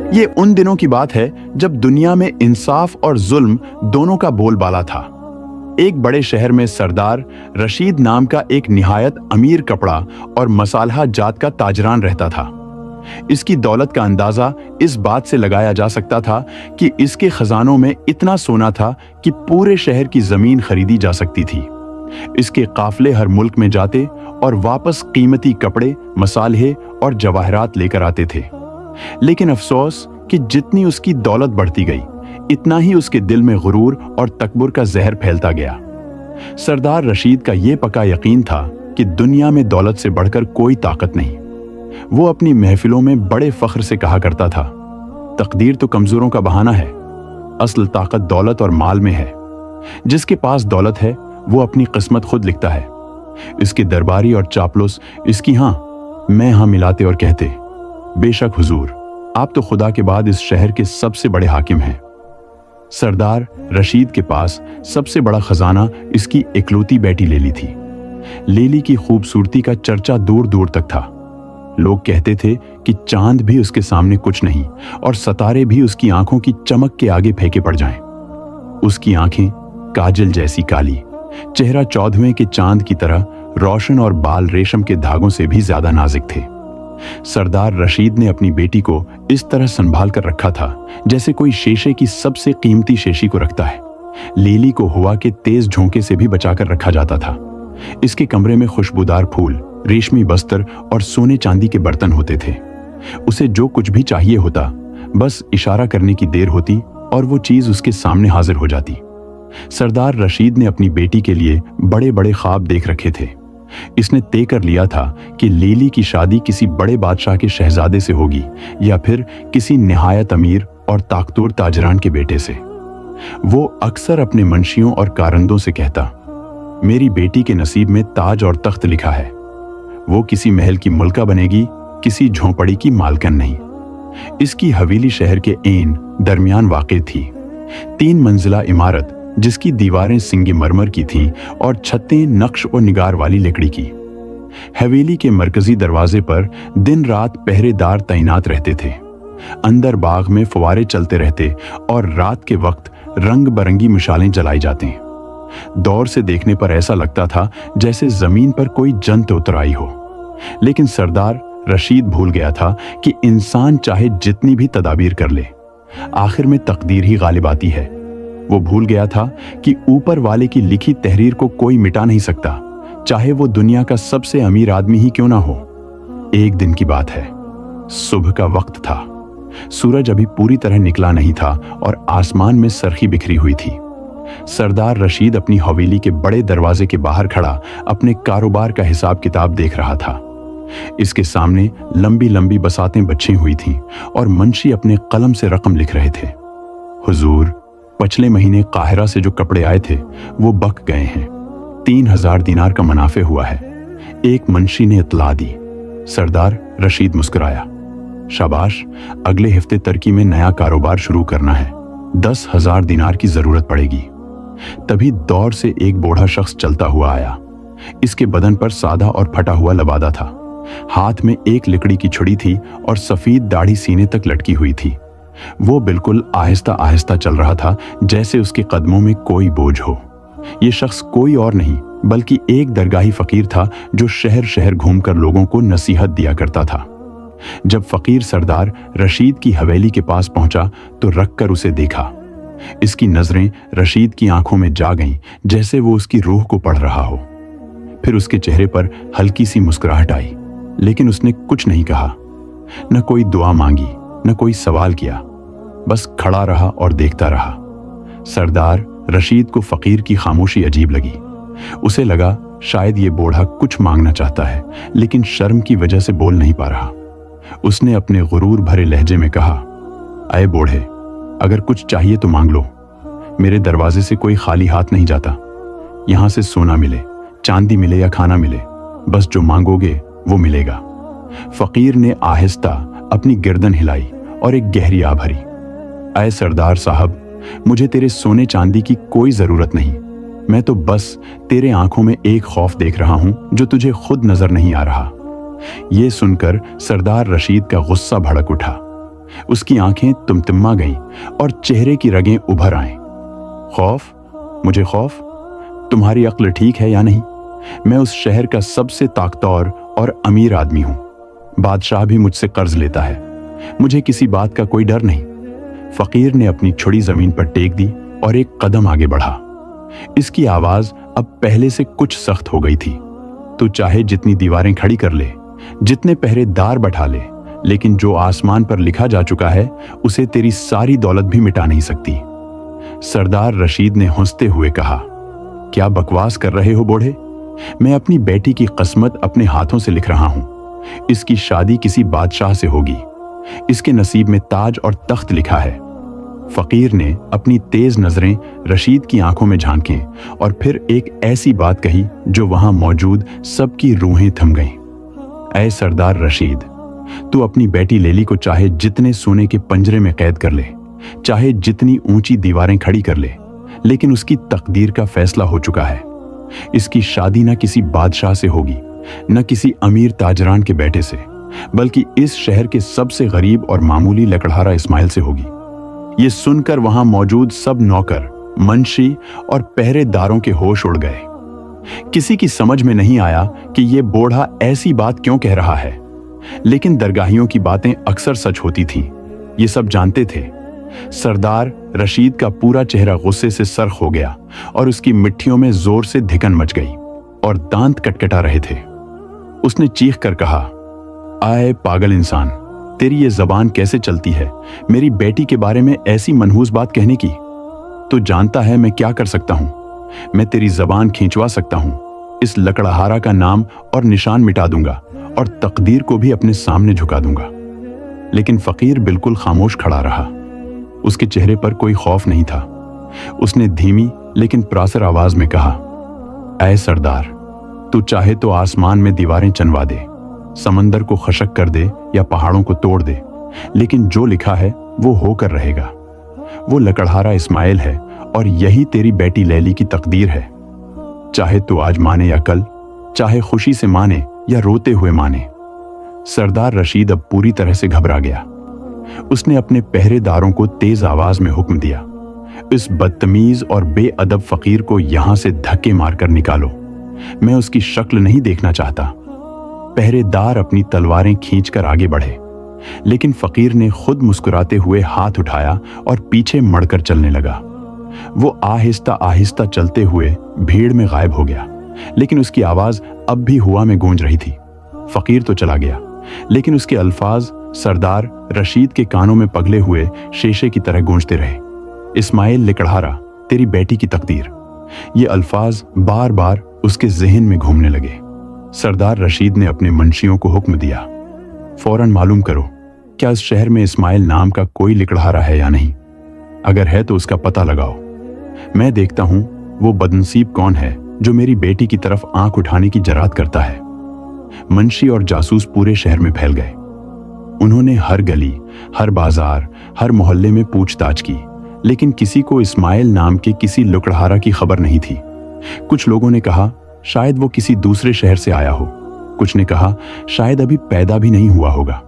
ये उन दिनों की बात है जब दुनिया में इंसाफ और जुल्म दोनों का बोलबाला था। एक बड़े शहर में सरदार रशीद नाम का एक निहायत अमीर कपड़ा और मसालहा जात का ताजरान रहता था। इसकी दौलत का अंदाजा इस बात से लगाया जा सकता था कि इसके खजानों में इतना सोना था कि पूरे शहर की जमीन खरीदी जा सकती थी। इसके काफले हर मुल्क में जाते और वापस कीमती कपड़े, मसाले और जवाहरात लेकर आते थे। लेकिन अफसोस कि जितनी उसकी दौलत बढ़ती गई, इतना ही उसके दिल में गुरूर और तकब्बुर का जहर फैलता गया। सरदार रशीद का यह पक्का यकीन था कि दुनिया में दौलत से बढ़कर कोई ताकत नहीं। वो अपनी महफिलों में बड़े फख्र से कहा करता था, तकदीर तो कमजोरों का बहाना है, असल ताकत दौलत और माल में है। जिसके पास दौलत है वो अपनी किस्मत खुद लिखता है। इसके दरबारी और चापलूस इसकी मैं हाँ मिलाते और कहते, बेशक हुजूर, आप तो खुदा के बाद इस शहर के सबसे बड़े हाकिम हैं। सरदार रशीद के पास सबसे बड़ा खजाना इसकी इकलौती बेटी लेली थी। लेली की खूबसूरती का चर्चा दूर दूर तक था। लोग कहते थे कि चांद भी उसके सामने कुछ नहीं और सितारे भी उसकी आंखों की चमक के आगे फेंके पड़ जाएं। उसकी आंखें काजल जैसी काली, चेहरा 14वें के चांद की तरह रोशन और बाल रेशम के धागों से भी ज्यादा नाजुक थे। सरदार रशीद ने अपनी बेटी को इस तरह संभाल कर रखा था जैसे कोई शेषे की सबसे कीमती शेषी को रखता है। लेली को हवा के तेज झोंके से भी बचाकर रखा जाता था। इसके कमरे में खुशबूदार फूल, रेशमी बस्तर और सोने चांदी के बर्तन होते थे। उसे जो कुछ भी चाहिए होता, बस इशारा करने की देर होती और वो चीज उसके सामने हाजिर हो जाती। सरदार रशीद ने अपनी बेटी के लिए बड़े बड़े ख्वाब देख रखे थे। इसने तय कर लिया था कि लेली की शादी किसी बड़े बादशाह के शहजादे से होगी या फिर किसी निहायत अमीर और ताकतवर ताजरान के बेटे से। वो अक्सर अपने मंशियों और कारंदों से कहता, मेरी बेटी के नसीब में ताज और तख्त लिखा है। वो किसी महल की मुल्का बनेगी, किसी झोंपड़ी की मालकन नहीं। इसकी हवेली शहर के ऐन दरमियान वाक़ई थी। 3 मंजिला इमारत जिसकी दीवारें सिंगमरमर की थीं और छतें नक्श और निगार वाली लकड़ी की। हवेली के मरकजी दरवाजे पर दिन रात पहरेदार तैनात रहते थे। अंदर बाग में फवारे चलते रहते और रात के वक्त रंग बरंगी मिसालें जलाई जाती। दौर से देखने पर ऐसा लगता था जैसे जमीन पर कोई जंत उतर आई हो। लेकिन सरदार रशीद भूल गया था कि इंसान चाहे जितनी भी तदाबीर कर ले, आखिर में तकदीर ही गालिब आती है। वो भूल गया था कि ऊपर वाले की लिखी तहरीर को कोई मिटा नहीं सकता, चाहे वो दुनिया का सबसे अमीर आदमी ही क्यों ना हो। एक दिन की बात है, सुबह का वक्त था। सूरज अभी पूरी तरह निकला नहीं था और आसमान में सरखी बिखरी हुई थी। सरदार रशीद अपनी हवेली के बड़े दरवाजे के बाहर खड़ा अपने कारोबार का हिसाब किताब देख रहा था। इसके सामने लंबी लंबी बसातें बची हुई थीं और मुंशी अपने कलम से रकम लिख रहे थे। हुजूर, पिछले महीने काहिरा से जो कपड़े आए थे वो बक गए हैं। 3000 दिनार का मुनाफे हुआ है, एक मुंशी ने इतला दी। सरदार रशीद मुस्कुराया। शाबाश, अगले हफ्ते तुर्की में नया कारोबार शुरू करना है। 10,000 दिनार की जरूरत पड़ेगी। तभी दौर से एक बूढ़ा शख्स चलता हुआ आया। इसके बदन पर सादा और फटा हुआ लबादा था। हाथ में एक लकड़ी की छुरी थी और सफेद दाढ़ी सीने तक लटकी हुई थी। वो बिल्कुल आहिस्ता आहिस्ता चल रहा था, जैसे उसके कदमों में कोई बोझ हो। ये शख्स कोई और नहीं बल्कि एक दरगाही फकीर था जो शहर शहर घूमकर लोगों को नसीहत दिया करता था। जब फकीर सरदार रशीद की हवेली के पास पहुंचा तो रखकर उसे देखा। इसकी नजरें रशीद की आंखों में जा गईं, जैसे वो उसकी रूह को पढ़ रहा हो। फिर उसके चेहरे पर हल्की सी मुस्कुराहट आई, लेकिन उसने कुछ नहीं कहा। न कोई दुआ मांगी, न कोई सवाल किया, बस खड़ा रहा और देखता रहा। सरदार रशीद को फकीर की खामोशी अजीब लगी। उसे लगा शायद ये बूढ़ा कुछ मांगना चाहता है, लेकिन शर्म की वजह से बोल नहीं पा रहा। उसने अपने गुरूर भरे लहजे में कहा, अय बूढ़े, अगर कुछ चाहिए तो मांग लो। मेरे दरवाजे से कोई खाली हाथ नहीं जाता। यहां से सोना मिले, चांदी मिले या खाना मिले, बस जो मांगोगे वो मिलेगा। फकीर ने आहिस्ता अपनी गर्दन हिलाई और एक गहरी आ भरी। अय सरदार साहब, मुझे तेरे सोने चांदी की कोई जरूरत नहीं। मैं तो बस तेरे आंखों में एक खौफ देख रहा हूं जो तुझे खुद नजर नहीं आ रहा। ये सुनकर सरदार रशीद का गुस्सा भड़क उठा। उसकी आंखें तुमतिमा गईं और चेहरे की रगें उभर आईं। खौफ? मुझे खौफ? तुम्हारी अक्ल ठीक है या नहीं? मैं उस शहर का सबसे ताकतवर और अमीर आदमी हूं। बादशाह भी मुझसे कर्ज लेता है। मुझे किसी बात का कोई डर नहीं। फकीर ने अपनी छुरी जमीन पर टेक दी और एक कदम आगे बढ़ा। इसकी आवाज अब पहले से कुछ सख्त हो गई थी। तू चाहे जितनी दीवारें खड़ी कर ले, जितने पहरेदार बैठा ले, लेकिन जो आसमान पर लिखा जा चुका है उसे तेरी सारी दौलत भी मिटा नहीं सकती। सरदार रशीद ने हंसते हुए कहा, क्या बकवास कर रहे हो बूढ़े? मैं अपनी बेटी की किस्मत अपने हाथों से लिख रहा हूं। इसकी शादी किसी बादशाह से होगी। इसके नसीब में ताज और तख्त लिखा है। फकीर ने अपनी तेज नजरें रशीद की आंखों में झांकीं और फिर एक ऐसी बात कही जो वहां मौजूद सबकी रूहें थम गईं। ऐ सरदार रशीद, तू अपनी बेटी लेली को चाहे जितने सोने के पंजरे में कैद कर ले, चाहे जितनी ऊंची दीवारें खड़ी कर ले, लेकिन उसकी तकदीर का फैसला हो चुका है। इसकी शादी न किसी बादशाह से होगी, न किसी अमीर ताजरान के बेटे से, बल्कि इस शहर के सबसे गरीब और मामूली लकड़हारा इस्माइल से होगी। ये सुनकर वहां मौजूद सब नौकर, मंशी और पहरेदारों के होश उड़ गए। किसी की समझ में नहीं आया कि ये बूढ़ा ऐसी बात क्यों कह रहा है, लेकिन दरगाहियों की बातें अक्सर सच होती थीं। ये सब जानते थे। सरदार रशीद का पूरा चेहरा गुस्से से सरख हो गया और उसकी मिट्टियों में जोर से धिकन मच गई और दांत कटकटा रहे थे। उसने चीख कर कहा, आए पागल इंसान, तेरी ये जबान कैसे चलती है मेरी बेटी के बारे में ऐसी मनहूस बात कहने की? तू जानता है मैं क्या कर सकता हूं? मैं तेरी जबान खींचवा सकता हूं, इस लकड़हारा का नाम और निशान मिटा दूंगा और तकदीर को भी अपने सामने झुका दूंगा। लेकिन फकीर बिल्कुल खामोश खड़ा रहा। उसके चेहरे पर कोई खौफ नहीं था। उसने धीमी लेकिन प्रासर आवाज में कहा, ऐ सरदार, तू चाहे तो आसमान में दीवारें चनवा दे, समंदर को खशक कर दे या पहाड़ों को तोड़ दे, लेकिन जो लिखा है वो होकर रहेगा। वो लकड़हारा इस्माइल है और यही तेरी बेटी लैली की तकदीर है। चाहे तू आज माने या कल, चाहे खुशी से माने या रोते हुए माने। सरदार रशीद अब पूरी तरह से घबरा गया। उसने अपने पहरेदारों को तेज आवाज में हुक्म दिया, इस बदतमीज और बेअदब फकीर को यहां से धक्के मारकर निकालो। मैं उसकी शक्ल नहीं देखना चाहता। पहरेदार अपनी तलवारें खींचकर आगे बढ़े, लेकिन फकीर ने खुद मुस्कुराते हुए हाथ उठाया और पीछे मड़कर चलने लगा। वो आहिस्ता आहिस्ता चलते हुए भीड़ में गायब हो गया, लेकिन उसकी आवाज अब भी हवा में गूंज रही थी। फकीर तो चला गया, लेकिन उसके अल्फाज सरदार रशीद के कानों में पगले हुए शीशे की तरह गूंजते रहे। इस्माइल लिकड़हारा, तेरी बेटी की तकदीर। ये अल्फाज बार बार उसके जहन में घूमने लगे। सरदार रशीद ने अपने मुंशियों को हुक्म दिया, फौरन मालूम करो क्या इस शहर में इस्माइल नाम का कोई लिकड़हारा है या नहीं। अगर है तो उसका पता लगाओ। मैं देखता हूं वो बदनसीब कौन है जो मेरी बेटी की तरफ आंख उठाने की जरात करता है। मुंशी और जासूस पूरे शहर में फैल गए। उन्होंने हर गली, हर बाजार, हर मोहल्ले में पूछताछ की, लेकिन किसी को इस्माइल नाम के किसी लुकड़हारा की खबर नहीं थी। कुछ लोगों ने कहा शायद वो किसी दूसरे शहर से आया हो। कुछ ने कहा शायद अभी पैदा भी नहीं हुआ होगा।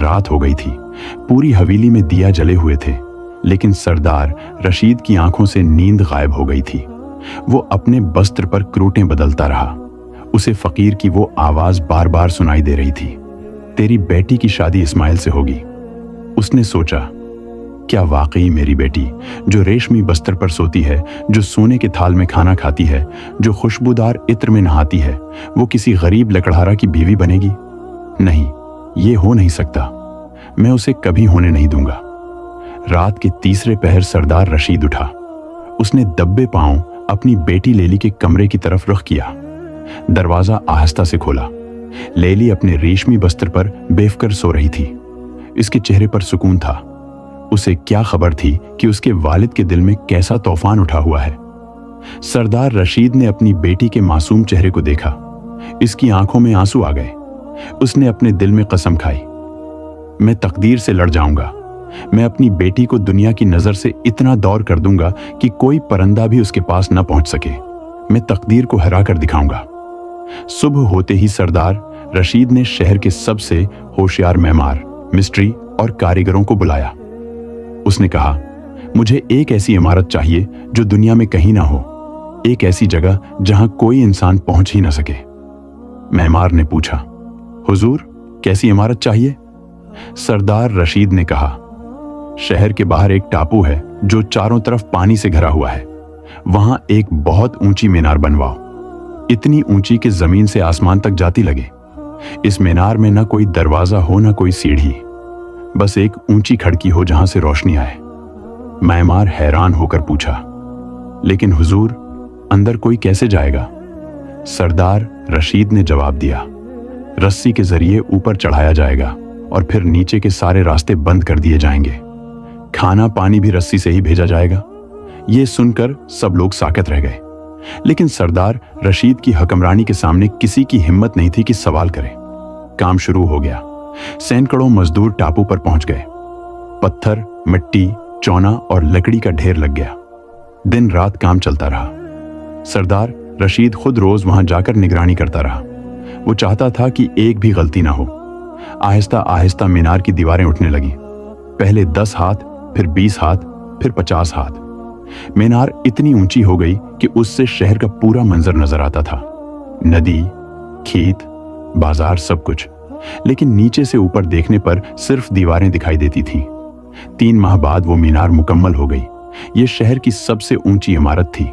रात हो गई थी। पूरी हवेली में दिया जले हुए थे, लेकिन सरदार रशीद की आंखों से नींद गायब हो गई थी। वो अपने बस्त्र पर क्रोटें बदलता रहा। उसे फकीर की वो आवाज बार बार सुनाई दे रही थी, तेरी बेटी की शादी इस्माइल से होगी। उसने सोचा, क्या वाकई मेरी बेटी जो रेशमी बस्तर पर सोती है, जो सोने के थाल में खाना खाती है, जो खुशबूदार इत्र में नहाती है, वो किसी गरीब लकड़हारा की बीवी बनेगी? नहीं, ये हो नहीं सकता। मैं उसे कभी होने नहीं दूंगा। रात के तीसरे पहर सरदार रशीद उठा। उसने दब्बे पांव अपनी बेटी लेली के कमरे की तरफ रुख किया। दरवाजा आहिस्ता से खोला। लेली अपने रेशमी बस्तर पर बेफकर सो रही थी। इसके चेहरे पर सुकून था। उसे क्या खबर थी कि उसके वालिद के दिल में कैसा तूफान उठा हुआ है। सरदार रशीद ने अपनी बेटी के मासूम चेहरे को देखा। इसकी आंखों में आंसू आ गए। उसने अपने दिल में कसम खाई, मैं तकदीर से लड़ जाऊंगा। मैं अपनी बेटी को दुनिया की नजर से इतना दूर कर दूंगा कि कोई परिंदा भी उसके पास न पहुंच सके। मैं तकदीर को हरा कर दिखाऊंगा। सुबह होते ही सरदार रशीद ने शहर के सबसे होशियार मेमार, मिस्ट्री और कारीगरों को बुलाया। उसने कहा, मुझे एक ऐसी इमारत चाहिए जो दुनिया में कहीं ना हो, एक ऐसी जगह जहां कोई इंसान पहुंच ही ना सके। मेमार ने पूछा, हुजूर कैसी इमारत चाहिए? सरदार रशीद ने कहा, शहर के बाहर एक टापू है जो चारों तरफ पानी से घिरा हुआ है, वहां एक बहुत ऊंची मीनार बनवाओ, इतनी ऊंची कि जमीन से आसमान तक जाती लगे। इस मीनार में ना कोई दरवाजा हो ना कोई सीढ़ी, बस एक ऊंची खिड़की हो जहां से रोशनी आए। मेमार हैरान होकर पूछा, लेकिन हुजूर अंदर कोई कैसे जाएगा? सरदार रशीद ने जवाब दिया, रस्सी के जरिए ऊपर चढ़ाया जाएगा और फिर नीचे के सारे रास्ते बंद कर दिए जाएंगे। खाना पानी भी रस्सी से ही भेजा जाएगा। ये सुनकर सब लोग साकत रह गए, लेकिन सरदार रशीद की हुक्मरानी के सामने किसी की हिम्मत नहीं थी कि सवाल करे। काम शुरू हो गया। सैकड़ों मजदूर टापू पर पहुंच गए। पत्थर, मिट्टी, चौना और लकड़ी का ढेर लग गया। दिन रात काम चलता रहा। सरदार रशीद खुद रोज वहां जाकर निगरानी करता रहा। वो चाहता था कि एक भी गलती ना हो। आहिस्ता आहिस्ता मीनार की दीवारें उठने लगी। पहले 10 हाथ, फिर 20 हाथ, फिर 50 हाथ। मीनार इतनी ऊंची हो गई कि उससे शहर का पूरा मंजर नजर आता था, नदी, खेत, बाजार, सब कुछ। लेकिन नीचे से ऊपर देखने पर सिर्फ दीवारें दिखाई देती थीं। 3 माह बाद वो मीनार मुकम्मल हो गई। ये शहर की सबसे ऊंची इमारत थी।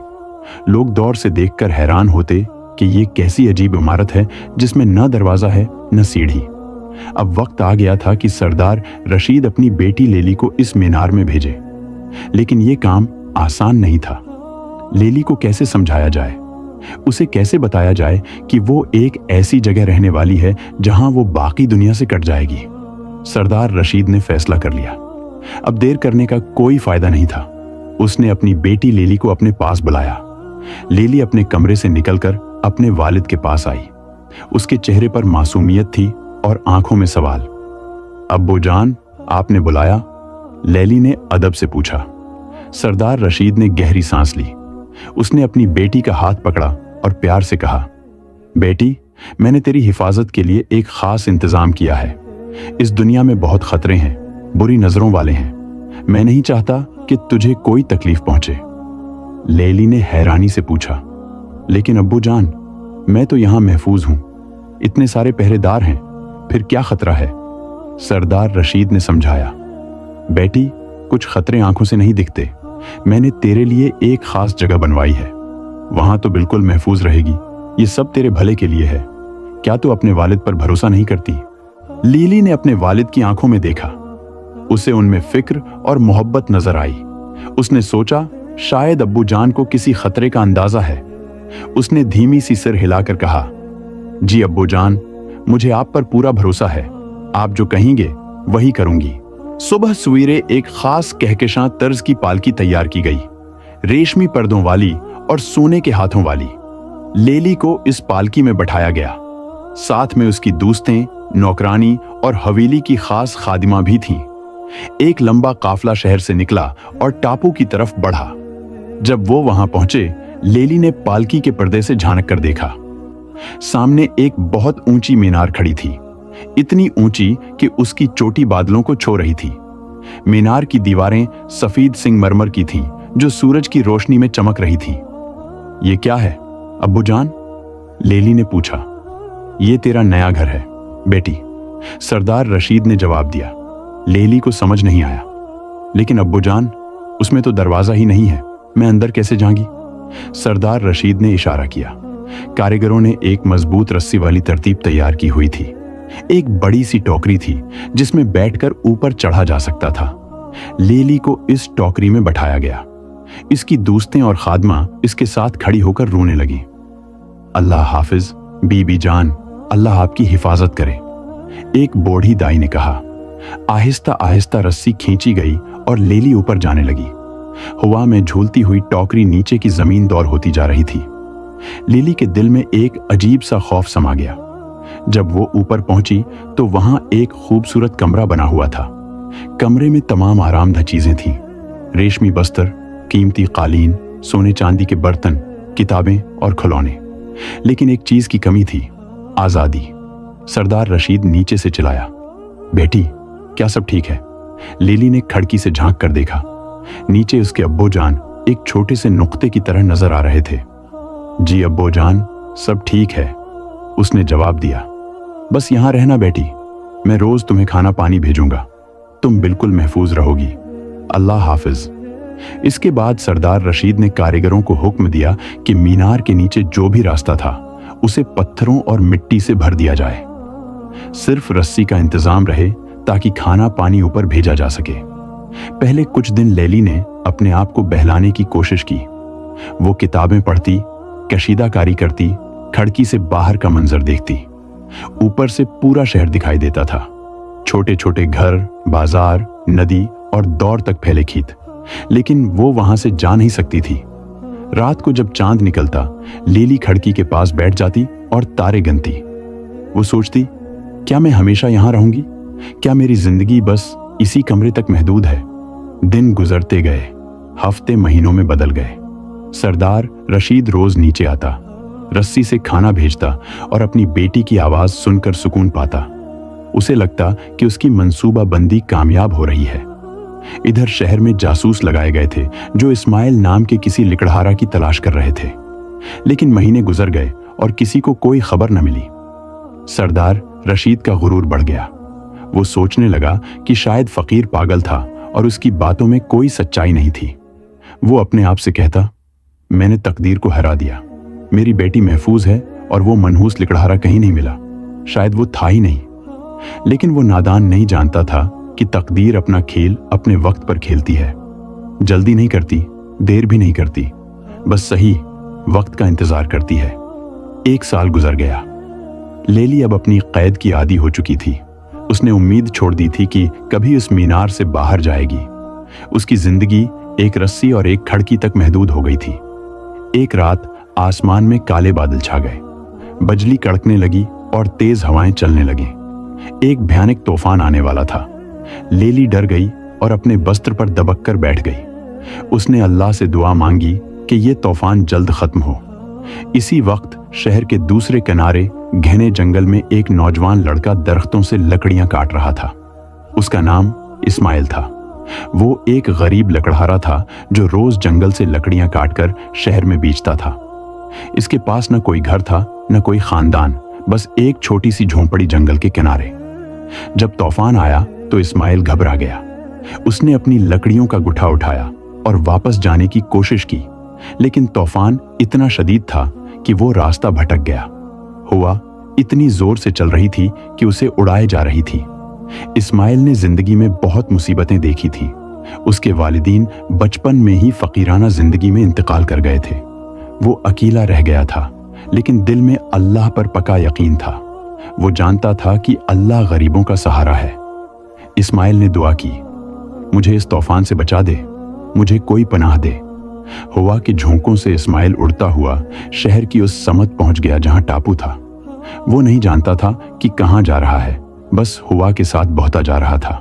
लोग दौर से देखकर हैरान होते कि ये कैसी अजीब इमारत है जिसमें न दरवाजा है न सीढ़ी। अब वक्त आ गया था कि सरदार रशीद अपनी बेटी लेली को इस मीनार में भेजे, लेकिन ये काम आसान नहीं था। लेली को कैसे समझाया जाए? उसे कैसे बताया जाए कि वो एक ऐसी जगह रहने वाली है जहां वो बाकी दुनिया से कट जाएगी? सरदार रशीद ने फैसला कर लिया। अब देर करने का कोई फायदा नहीं था। उसने अपनी बेटी लेली को अपने पास बुलाया। लेली अपने कमरे से निकलकर अपने वालिद के पास आई। उसके चेहरे पर मासूमियत थी और आंखों में सवाल। अब्बू जान, आपने बुलाया? लेली ने अदब से पूछा। सरदार रशीद ने गहरी सांस ली। उसने अपनी बेटी का हाथ पकड़ा और प्यार से कहा, बेटी, मैंने तेरी हिफाजत के लिए एक खास इंतजाम किया है। इस दुनिया में बहुत खतरे हैं, बुरी नजरों वाले हैं। मैं नहीं चाहता कि तुझे कोई तकलीफ पहुंचे। लेली ने हैरानी से पूछा, लेकिन अब्बू जान, मैं तो यहां महफूज हूं, इतने सारे पहरेदार हैं, फिर क्या खतरा है? सरदार रशीद ने समझाया, बेटी, कुछ खतरे आंखों से नहीं दिखते। मैंने तेरे लिए एक खास जगह बनवाई है, वहां तो बिल्कुल महफूज रहेगी। ये सब तेरे भले के लिए है। क्या तू अपने वालिद पर भरोसा नहीं करती? लेली ने अपने वालिद की आंखों में देखा। उसे उनमें फिक्र और मोहब्बत नजर आई। उसने सोचा, शायद अब्बू जान को किसी खतरे का अंदाजा है। उसने धीमी सी सिर हिलाकर कहा, जी अब्बू जान, मुझे आप पर पूरा भरोसा है। आप जो कहेंगे वही करूंगी। सुबह सवेरे एक खास कहकशां तर्ज की पालकी तैयार की गई, रेशमी पर्दों वाली और सोने के हाथों वाली। लेली को इस पालकी में बैठाया गया। साथ में उसकी दोस्तें, नौकरानी और हवेली की खास खादिमा भी थीं। एक लंबा काफला शहर से निकला और टापू की तरफ बढ़ा। जब वो वहां पहुंचे, लेली ने पालकी के पर्दे से झांक कर देखा। सामने एक बहुत ऊंची मीनार खड़ी थी, इतनी ऊंची कि उसकी चोटी बादलों को छू रही थी। मीनार की दीवारें सफेद संगमरमर की थीं, जो सूरज की रोशनी में चमक रही थीं। ये क्या है अब्बू जान? लेली ने पूछा। ये तेरा नया घर है बेटी, सरदार रशीद ने जवाब दिया। लेली को समझ नहीं आया, लेकिन अब्बू जान, उसमें तो दरवाजा ही नहीं है, मैं अंदर कैसे जाऊंगी? सरदार रशीद ने इशारा किया। कारीगरों ने एक मजबूत रस्सी वाली तरतीब तैयार की हुई थी। एक बड़ी सी टोकरी थी जिसमें बैठकर ऊपर चढ़ा जा सकता था। लेली को इस टोकरी में बैठाया गया। इसकी दोस्तें और खादमा इसके साथ खड़ी होकर रोने लगी। अल्लाह हाफिज बीबी जान, अल्लाह आपकी हिफाजत करे, एक बूढ़ी दाई ने कहा। आहिस्ता आहिस्ता रस्सी खींची गई और लेली ऊपर जाने लगी। हवा में झूलती हुई टोकरी नीचे की जमीन दौर होती जा रही थी। लेली के दिल में एक अजीब सा खौफ समा गया। जब वो ऊपर पहुंची तो वहां एक खूबसूरत कमरा बना हुआ था। कमरे में तमाम आरामदह चीजें थीं, रेशमी बस्तर, कीमती कालीन, सोने चांदी के बर्तन, किताबें और खिलौने। लेकिन एक चीज की कमी थी, आजादी। सरदार रशीद नीचे से चिल्लाया, बेटी, क्या सब ठीक है? लेली ने खिड़की से झांक कर देखा। नीचे उसके अब्बू जान एक छोटे से नुक्ते की तरह नजर आ रहे थे। जी अब्बू जान, सब ठीक है, उसने जवाब दिया। बस यहां रहना बेटी, मैं रोज तुम्हें खाना पानी भेजूंगा, तुम बिल्कुल महफूज रहोगी, अल्लाह हाफिज। इसके बाद सरदार रशीद ने कारीगरों को हुक्म दिया कि मीनार के नीचे जो भी रास्ता था उसे पत्थरों और मिट्टी से भर दिया जाए। सिर्फ रस्सी का इंतजाम रहे ताकि खाना पानी ऊपर भेजा जा सके। पहले कुछ दिन लेली ने अपने आप को बहलाने की कोशिश की। वो किताबें पढ़ती, कशीदाकारी करती, खिड़की से बाहर का मंजर देखती। ऊपर से पूरा शहर दिखाई देता था, छोटे छोटे घर, बाजार, नदी और दौर तक फैले खेत। लेकिन वो वहां से जा नहीं सकती थी। रात को जब चांद निकलता, लेली खिड़की के पास बैठ जाती और तारे गिनती। वो सोचती, क्या मैं हमेशा यहां रहूंगी? क्या मेरी जिंदगी बस इसी कमरे तक महदूद है? दिन गुजरते गए, हफ्ते महीनों में बदल गए। सरदार रशीद रोज नीचे आता, रस्सी से खाना भेजता और अपनी बेटी की आवाज सुनकर सुकून पाता। उसे लगता कि उसकी मंसूबा बंदी कामयाब हो रही है। इधर शहर में जासूस लगाए गए थे जो इस्माइल नाम के किसी लिकड़हारा की तलाश कर रहे थे। लेकिन महीने गुजर गए और किसी को कोई खबर न मिली। सरदार रशीद का गुरूर बढ़ गया। वो सोचने लगा कि शायद फकीर पागल था और उसकी बातों में कोई सच्चाई नहीं थी। वो अपने आप से कहता, मैंने तकदीर को हरा दिया, मेरी बेटी महफूज है और वो मनहूस लिकड़हारा कहीं नहीं मिला, शायद वो था ही नहीं। लेकिन वो नादान नहीं जानता था कि तकदीर अपना खेल अपने वक्त पर खेलती है। जल्दी नहीं करती, देर भी नहीं करती, बस सही वक्त का इंतजार करती है। 1 साल गुजर गया। लेली अब अपनी कैद की आदी हो चुकी थी। उसने उम्मीद छोड़ दी थी कि कभी उस मीनार से बाहर जाएगी। उसकी जिंदगी एक रस्सी और एक खिड़की तक महदूद हो गई थी। एक रात आसमान में काले बादल छा गए, बिजली कड़कने लगी और तेज हवाएं चलने लगी। एक भयानक तूफान आने वाला था। लेली डर गई और अपने बस्त्र पर दबक कर बैठ गई। उसने अल्लाह से दुआ मांगी कि यह तूफान जल्द खत्म हो। इसी वक्त शहर के दूसरे किनारे घने जंगल में एक नौजवान लड़का दरख्तों से लकड़ियां काट रहा था। उसका नाम इस्माइल था। वो एक गरीब लकड़हारा था जो रोज जंगल से लकड़ियां काटकर शहर में बेचता था। इसके पास न कोई घर था, न कोई खानदान, बस एक छोटी सी झोंपड़ी जंगल के किनारे। जब तूफान आया तो इस्माइल घबरा गया। उसने अपनी लकड़ियों का गुठा उठाया और वापस जाने की कोशिश की, लेकिन तूफान इतना शदीद था कि वो रास्ता भटक गया। हवा इतनी जोर से चल रही थी कि उसे उड़ाए जा रही थी। इस्माइल ने जिंदगी में बहुत मुसीबतें देखी थी। उसके वालिदीन बचपन में ही फकीराना जिंदगी में इंतकाल कर गए थे। वो अकेला रह गया था, लेकिन दिल में अल्लाह पर पक्का यकीन था। वो जानता था कि अल्लाह गरीबों का सहारा है। इस्माइल ने दुआ की, मुझे इस तूफान से बचा दे, मुझे कोई पनाह दे। हवा के झोंकों से इस्माइल उड़ता हुआ शहर की उस समत पहुंच गया जहां टापू था। वो नहीं जानता था कि कहां जा रहा है, बस हवा के साथ बहता जा रहा था।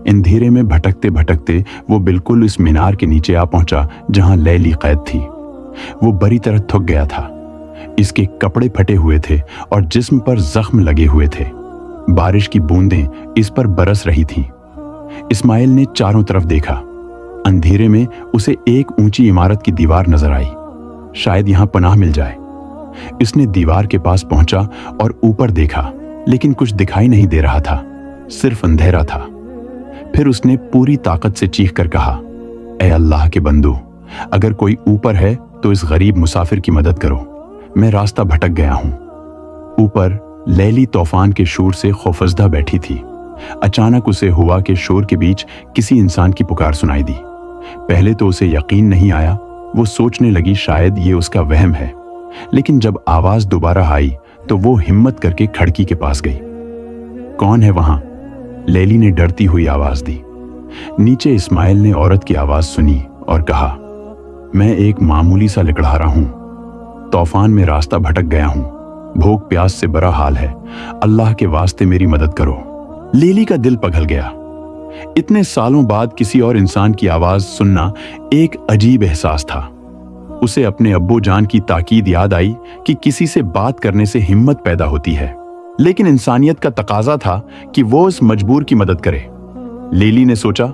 अंधेरे में भटकते भटकते वो बिल्कुल इस मीनार के नीचे आ पहुंचा जहां लेली कैद थी। वो बुरी तरह थक गया था। इसके कपड़े फटे हुए थे और जिस्म पर जख्म लगे हुए थे। बारिश की बूंदें इस पर बरस रही थीं। इस्माइल ने चारों तरफ देखा। अंधेरे में उसे एक ऊंची इमारत की दीवार नजर आई। शायद यहां पनाह मिल जाए। इसने दीवार के पास पहुंचा और ऊपर देखा, लेकिन कुछ दिखाई नहीं दे रहा था, सिर्फ अंधेरा था। फिर उसने पूरी ताकत से चीख कर कहा, ऐ अल्लाह के बंदो, अगर कोई ऊपर है तो इस गरीब मुसाफिर की मदद करो, मैं रास्ता भटक गया हूं। ऊपर लेली तूफान के शोर से खौफजदा बैठी थी। अचानक उसे हवा के शोर के बीच किसी इंसान की पुकार सुनाई दी। पहले तो उसे यकीन नहीं आया। वो सोचने लगी शायद ये उसका वहम है, लेकिन जब आवाज दोबारा आई तो वो हिम्मत करके खिड़की के पास गई। कौन है वहां? लेली ने डरती हुई आवाज दी। नीचे इस्माइल ने औरत की आवाज सुनी और कहा, मैं एक मामूली सा लिकड़हारा हूं, तूफान में रास्ता भटक गया हूं, भूख प्यास से बुरा हाल है, अल्लाह के वास्ते मेरी मदद करो। लेली का दिल पिघल गया। इतने सालों बाद किसी और इंसान की आवाज सुनना एक अजीब एहसास था। उसे अपने अब्बू जान की ताकीद याद आई कि किसी से बात करने से हिम्मत पैदा होती है। लेकिन इंसानियत का तकाजा था कि वो उस मजबूर की मदद करे। लेली ने सोचा,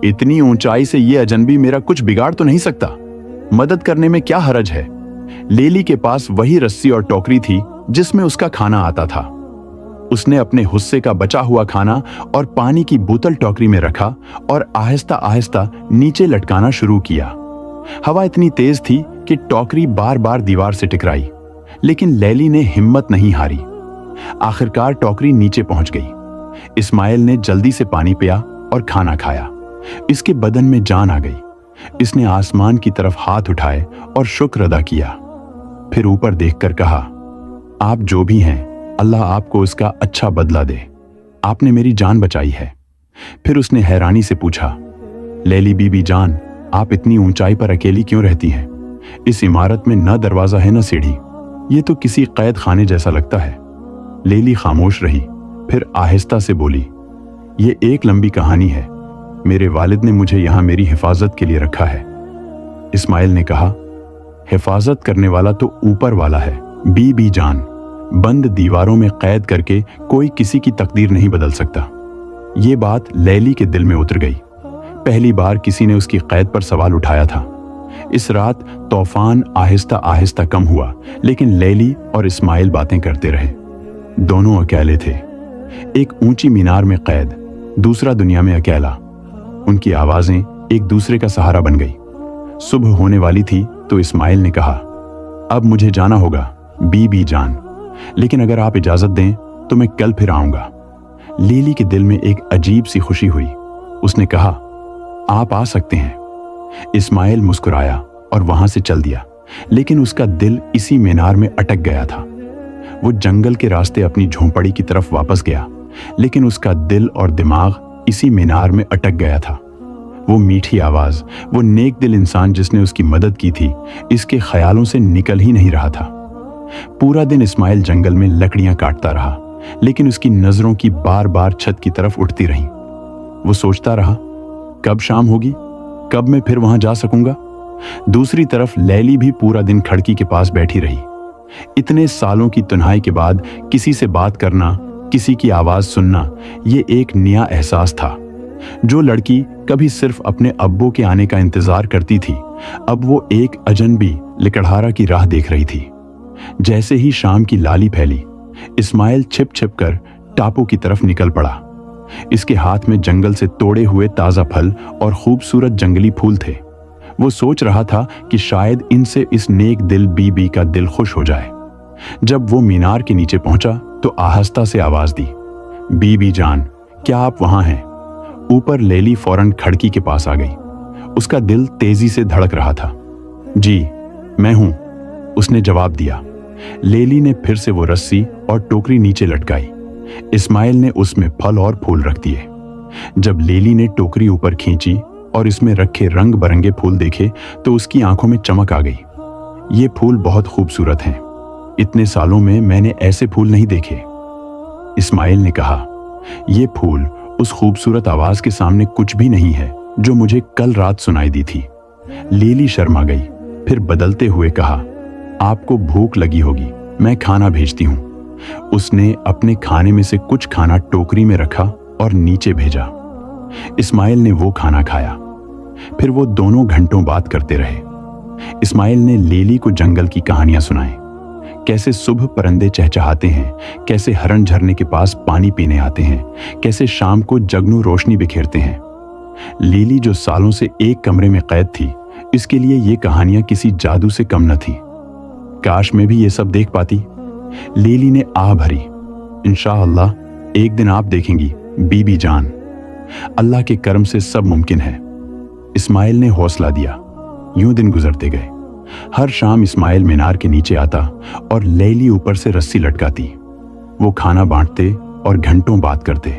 इतनी ऊंचाई से ये अजनबी मेरा कुछ बिगाड़ तो नहीं सकता, मदद करने में क्या हरज है। लेली के पास वही रस्सी और टोकरी थी जिसमें उसका खाना आता था। उसने अपने हिस्से का बचा हुआ खाना और पानी की बोतल टोकरी में रखा और आहिस्ता आहिस्ता नीचे लटकाना शुरू किया। हवा इतनी तेज थी कि टोकरी बार बार दीवार से टकराई, लेकिन लेली ने हिम्मत नहीं हारी। आखिरकार टोकरी नीचे पहुंच गई। इस्माइल ने जल्दी से पानी पिया और खाना खाया। इसके बदन में जान आ गई। इसने आसमान की तरफ हाथ उठाए और शुक्र अदा किया। फिर ऊपर देखकर कहा, आप जो भी हैं, अल्लाह आपको उसका अच्छा बदला दे। आपने मेरी जान बचाई है। फिर उसने हैरानी से पूछा, लेली बीबी जान, आप इतनी ऊंचाई पर अकेली क्यों रहती हैं? इस इमारत में न दरवाजा है न सीढ़ी, ये तो किसी कैद खाने जैसा लगता है। लेली खामोश रही, फिर आहिस्ता से बोली, ये एक लंबी कहानी है। मेरे वालिद ने मुझे यहां मेरी हिफाजत के लिए रखा है। इस्माइल ने कहा, हिफाजत करने वाला तो ऊपर वाला है बीबी जान। बंद दीवारों में कैद करके कोई किसी की तकदीर नहीं बदल सकता। ये बात लेली के दिल में उतर गई। पहली बार किसी ने उसकी कैद पर सवाल उठाया था। इस रात तूफान आहिस्ता आहिस्ता कम हुआ, लेकिन लेली और इस्माइल बातें करते रहे। दोनों अकेले थे, एक ऊंची मीनार में कैद, दूसरा दुनिया में अकेला। उनकी आवाजें एक दूसरे का सहारा बन गई। सुबह होने वाली थी तो इस्माइल ने कहा, अब मुझे जाना होगा बीबी जान, लेकिन अगर आप इजाजत दें तो मैं कल फिर आऊंगा। लेली के दिल में एक अजीब सी खुशी हुई। उसने कहा, आप आ सकते हैं। इस्माइल मुस्कुराया और वहां से चल दिया, लेकिन उसका दिल इसी मीनार में अटक गया था। वो जंगल के रास्ते अपनी झोंपड़ी की तरफ वापस गया, लेकिन उसका दिल और दिमाग इसी मीनार में अटक गया था। वो मीठी आवाज, वो नेक दिल इंसान जिसने उसकी मदद की थी, इसके ख्यालों से निकल ही नहीं रहा था। पूरा दिन इस्माइल जंगल में लकड़ियां काटता रहा, लेकिन उसकी नजरों की बार बार छत की तरफ उठती रहीं। वो सोचता रहा, कब शाम होगी, कब मैं फिर वहां जा सकूंगा। दूसरी तरफ लेली भी पूरा दिन खिड़की के पास बैठी रही। इतने सालों की तन्हाई के बाद किसी से बात करना, किसी की आवाज सुनना, ये एक नया एहसास था। जो लड़की कभी सिर्फ अपने अब्बू के आने का इंतजार करती थी, अब वो एक अजनबी लिकड़हारा की राह देख रही थी। जैसे ही शाम की लाली फैली, इस्माइल छिप छिप कर टापू की तरफ निकल पड़ा। इसके हाथ में जंगल से तोड़े हुए ताजा फल और खूबसूरत जंगली फूल थे। वो सोच रहा था कि शायद इनसे इस नेक दिल बीबी का दिल खुश हो जाए। जब वो मीनार के नीचे पहुंचा तो आहिस्ता से आवाज दी, बीबी जान, क्या आप वहां हैं? ऊपर लेली फौरन खिड़की के पास आ गई। उसका दिल तेजी से धड़क रहा था। जी, मैं हूं, उसने जवाब दिया। लेली ने फिर से वो रस्सी और टोकरी नीचे लटकाई। इस्माइल ने उसमें फल और फूल रख दिए। जब लेली ने टोकरी ऊपर खींची और इसमें रखे रंग बरंगे फूल देखे तो उसकी आंखों में चमक आ गई। ये फूल बहुत खूबसूरत हैं। इतने सालों में मैंने ऐसे फूल नहीं देखे। इस्माइल ने कहा, ये फूल उस खूबसूरत आवाज के सामने कुछ भी नहीं है जो मुझे कल रात सुनाई दी थी। लेली शर्मा गई, फिर बदलते हुए कहा, आपको भूख लगी होगी, मैं खाना भेजती हूं। उसने अपने खाने में से कुछ खाना टोकरी में रखा और नीचे भेजा। इस्माइल ने वो खाना खाया। फिर वो दोनों घंटों बात करते रहे। इस्माइल ने लेली को जंगल की कहानियां सुनाई, कैसे सुबह परिंदे चहचहाते हैं, कैसे हरण झरने के पास पानी पीने आते हैं, कैसे शाम को जगनू रोशनी बिखेरते हैं। लेली जो सालों से एक कमरे में कैद थी, इसके लिए ये कहानियां किसी जादू से कम न थी। काश मैं भी ये सब देख पाती। लेली ने आह भरी, इंशाअल्लाह एक दिन आप देखेंगी बीबी जान, अल्लाह के करम से सब मुमकिन है। इस्माइल ने हौसला दिया। यूं दिन गुजरते गए। हर शाम इस्माइल मीनार के नीचे आता और लेली ऊपर से रस्सी लटकाती। वो खाना बांटते और घंटों बात करते।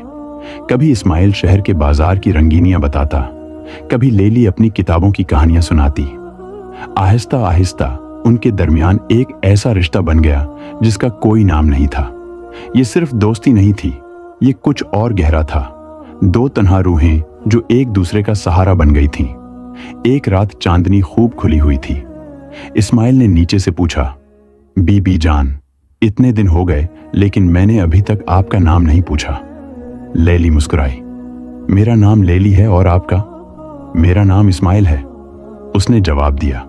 कभी इस्माइल शहर के बाजार की रंगीनियां बताता, कभी लेली अपनी किताबों की कहानियां सुनाती। आहिस्ता आहिस्ता उनके दरमियान एक ऐसा रिश्ता बन गया जिसका कोई नाम नहीं था। ये सिर्फ दोस्ती नहीं थी, ये कुछ और गहरा था। दो तन्हा रूहें जो एक दूसरे का सहारा बन गई थीं। एक रात चांदनी खूब खुली हुई थी। इस्माइल ने नीचे से पूछा, बीबी जान, इतने दिन हो गए लेकिन मैंने अभी तक आपका नाम नहीं पूछा। लैली मुस्कुराई। मेरा नाम लैली है और आपका? मेरा नाम इस्माइल है, उसने जवाब दिया।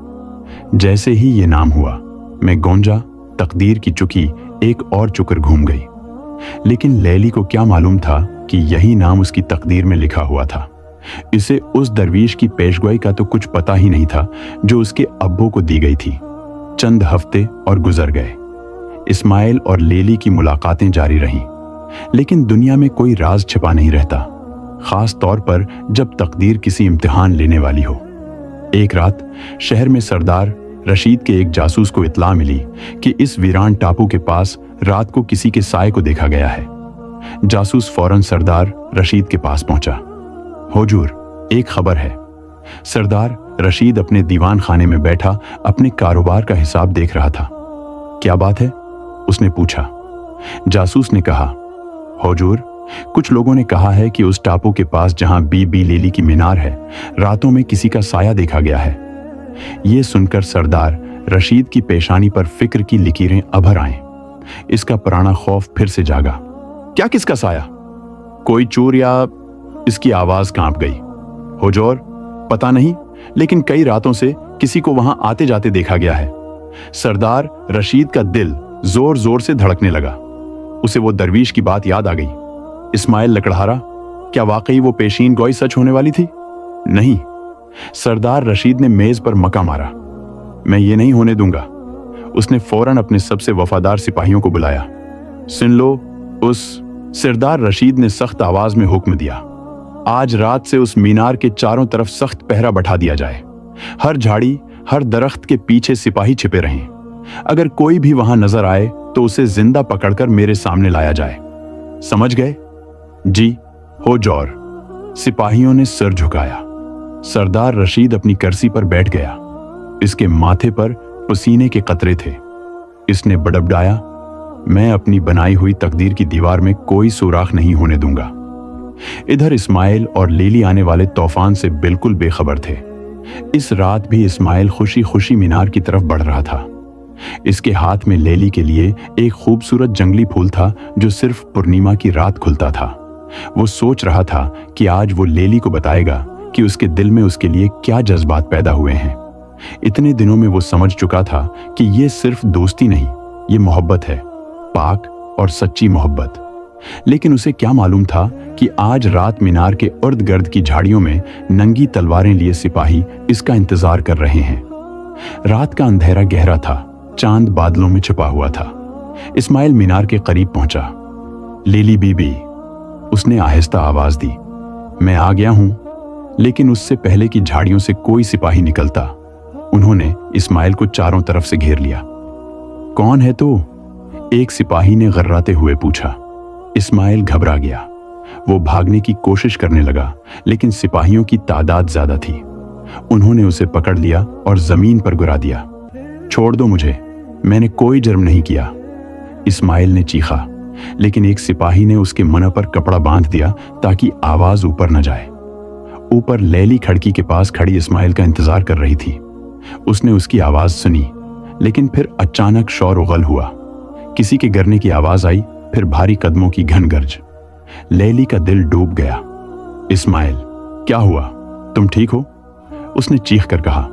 जैसे ही ये नाम हुआ मैं गौंजा तकदीर की चुकी एक और चुकर घूम गई। लेकिन लैली को क्या मालूम था कि यही नाम उसकी तकदीर में लिखा हुआ था। इसे उस दरवीश की पेशगोई का तो कुछ पता ही नहीं था जो उसके अब्बू को दी गई थी। चंद हफ्ते और गुजर गए। इस्माइल और लैली की मुलाकातें जारी रहीं, लेकिन दुनिया में कोई राज छिपा नहीं रहता, खास तौर पर जब तकदीर किसी इम्तिहान लेने वाली हो। एक रात शहर में सरदार रशीद के एक जासूस को इत्तला मिली कि इस वीरान टापू के पास रात को किसी के साए को देखा गया है। जासूस फौरन सरदार रशीद के पास पहुंचा। हुजूर, एक खबर है। सरदार रशीद अपने दीवान खाने में बैठा अपने कारोबार का हिसाब देख रहा था। क्या बात है? उसने पूछा। जासूस ने कहा, हुजूर, कुछ लोगों ने कहा है कि उस टापू के पास जहां बीबी लैली की मीनार है, रातों में किसी का साया देखा गया है। ये सुनकर सरदार रशीद की पेशानी पर फिक्र की लकीरें अभर आए। इसका पुराना खौफ फिर से जागा। क्या किसका साया? कोई चोर या? इसकी आवाज कांप गई। हुजूर, पता नहीं, लेकिन कई रातों से किसी को वहां आते जाते देखा गया है। सरदार रशीद का दिल जोर जोर से धड़कने लगा। उसे वो दरवीश की बात याद आ गई। इस्माइल लकड़हारा, क्या वाकई वो पेशीन गोई सच होने वाली थी? नहीं। सरदार रशीद ने मेज पर मका मारा। मैं ये नहीं होने दूंगा। उसने फौरन अपने सबसे वफादार सिपाहियों को बुलाया। सुन लो, उस सरदार रशीद ने सख्त आवाज में हुक्म दिया, आज रात से उस मीनार के चारों तरफ सख्त पहरा बैठा दिया जाए। हर झाड़ी, हर दरख्त के पीछे सिपाही छिपे रहें। अगर कोई भी वहां नजर आए तो उसे जिंदा पकड़कर मेरे सामने लाया जाए। समझ गए? जी हुजूर। सिपाहियों ने सिर झुकाया। सरदार रशीद अपनी कुर्सी पर बैठ गया। इसके माथे पर पसीने के कतरे थे। इसने बड़बड़ाया, मैं अपनी बनाई हुई तकदीर की दीवार में कोई सुराख नहीं होने दूंगा। इधर इस्माइल और लैली आने वाले तूफान से बिल्कुल बेखबर थे। इस रात भी इस्माइल खुशी खुशी मीनार की तरफ बढ़ रहा था। इसके हाथ में लैली के लिए एक खूबसूरत जंगली फूल था जो सिर्फ पूर्णिमा की रात खुलता था। वो सोच रहा था कि आज वो लैली को बताएगा कि उसके दिल में उसके लिए क्या जज्बात पैदा हुए हैं। इतने दिनों में वो समझ चुका था कि ये सिर्फ दोस्ती नहीं, ये मोहब्बत है, पाक और सच्ची मोहब्बत। लेकिन उसे क्या मालूम था कि आज रात मीनार के इर्द गिर्द की झाड़ियों में नंगी तलवारें लिए सिपाही इसका इंतजार कर रहे हैं। रात का अंधेरा गहरा था, चांद बादलों में छिपा हुआ था। इस्माइल मीनार के करीब पहुंचा। लैली बीबी, उसने आहिस्ता आवाज दी। मैं आ गया हूं। लेकिन उससे पहले कि झाड़ियों से कोई सिपाही निकलता, उन्होंने इस्माइल को चारों तरफ से घेर लिया। कौन है तू? एक सिपाही ने गर्राते हुए पूछा। इस्माइल घबरा गया। वो भागने की कोशिश करने लगा, लेकिन सिपाहियों की तादाद ज्यादा थी। उन्होंने उसे पकड़ लिया और जमीन पर गिरा दिया। छोड़ दो मुझे, मैंने कोई जुर्म नहीं किया, इस्माइल ने चीखा। लेकिन एक सिपाही ने उसके मुंह पर कपड़ा बांध दिया ताकि आवाज ऊपर न जाए। ऊपर लैली खिड़की के पास खड़ी इस्माइल का इंतजार कर रही थी। उसने उसकी आवाज सुनी, लेकिन फिर अचानक शोर उगल हुआ। किसी के गिरने की आवाज आई, फिर भारी कदमों की घन गर्ज। लैली का दिल डूब गया। इस्माइल, क्या हुआ? तुम ठीक हो? उसने चीख कर कहा।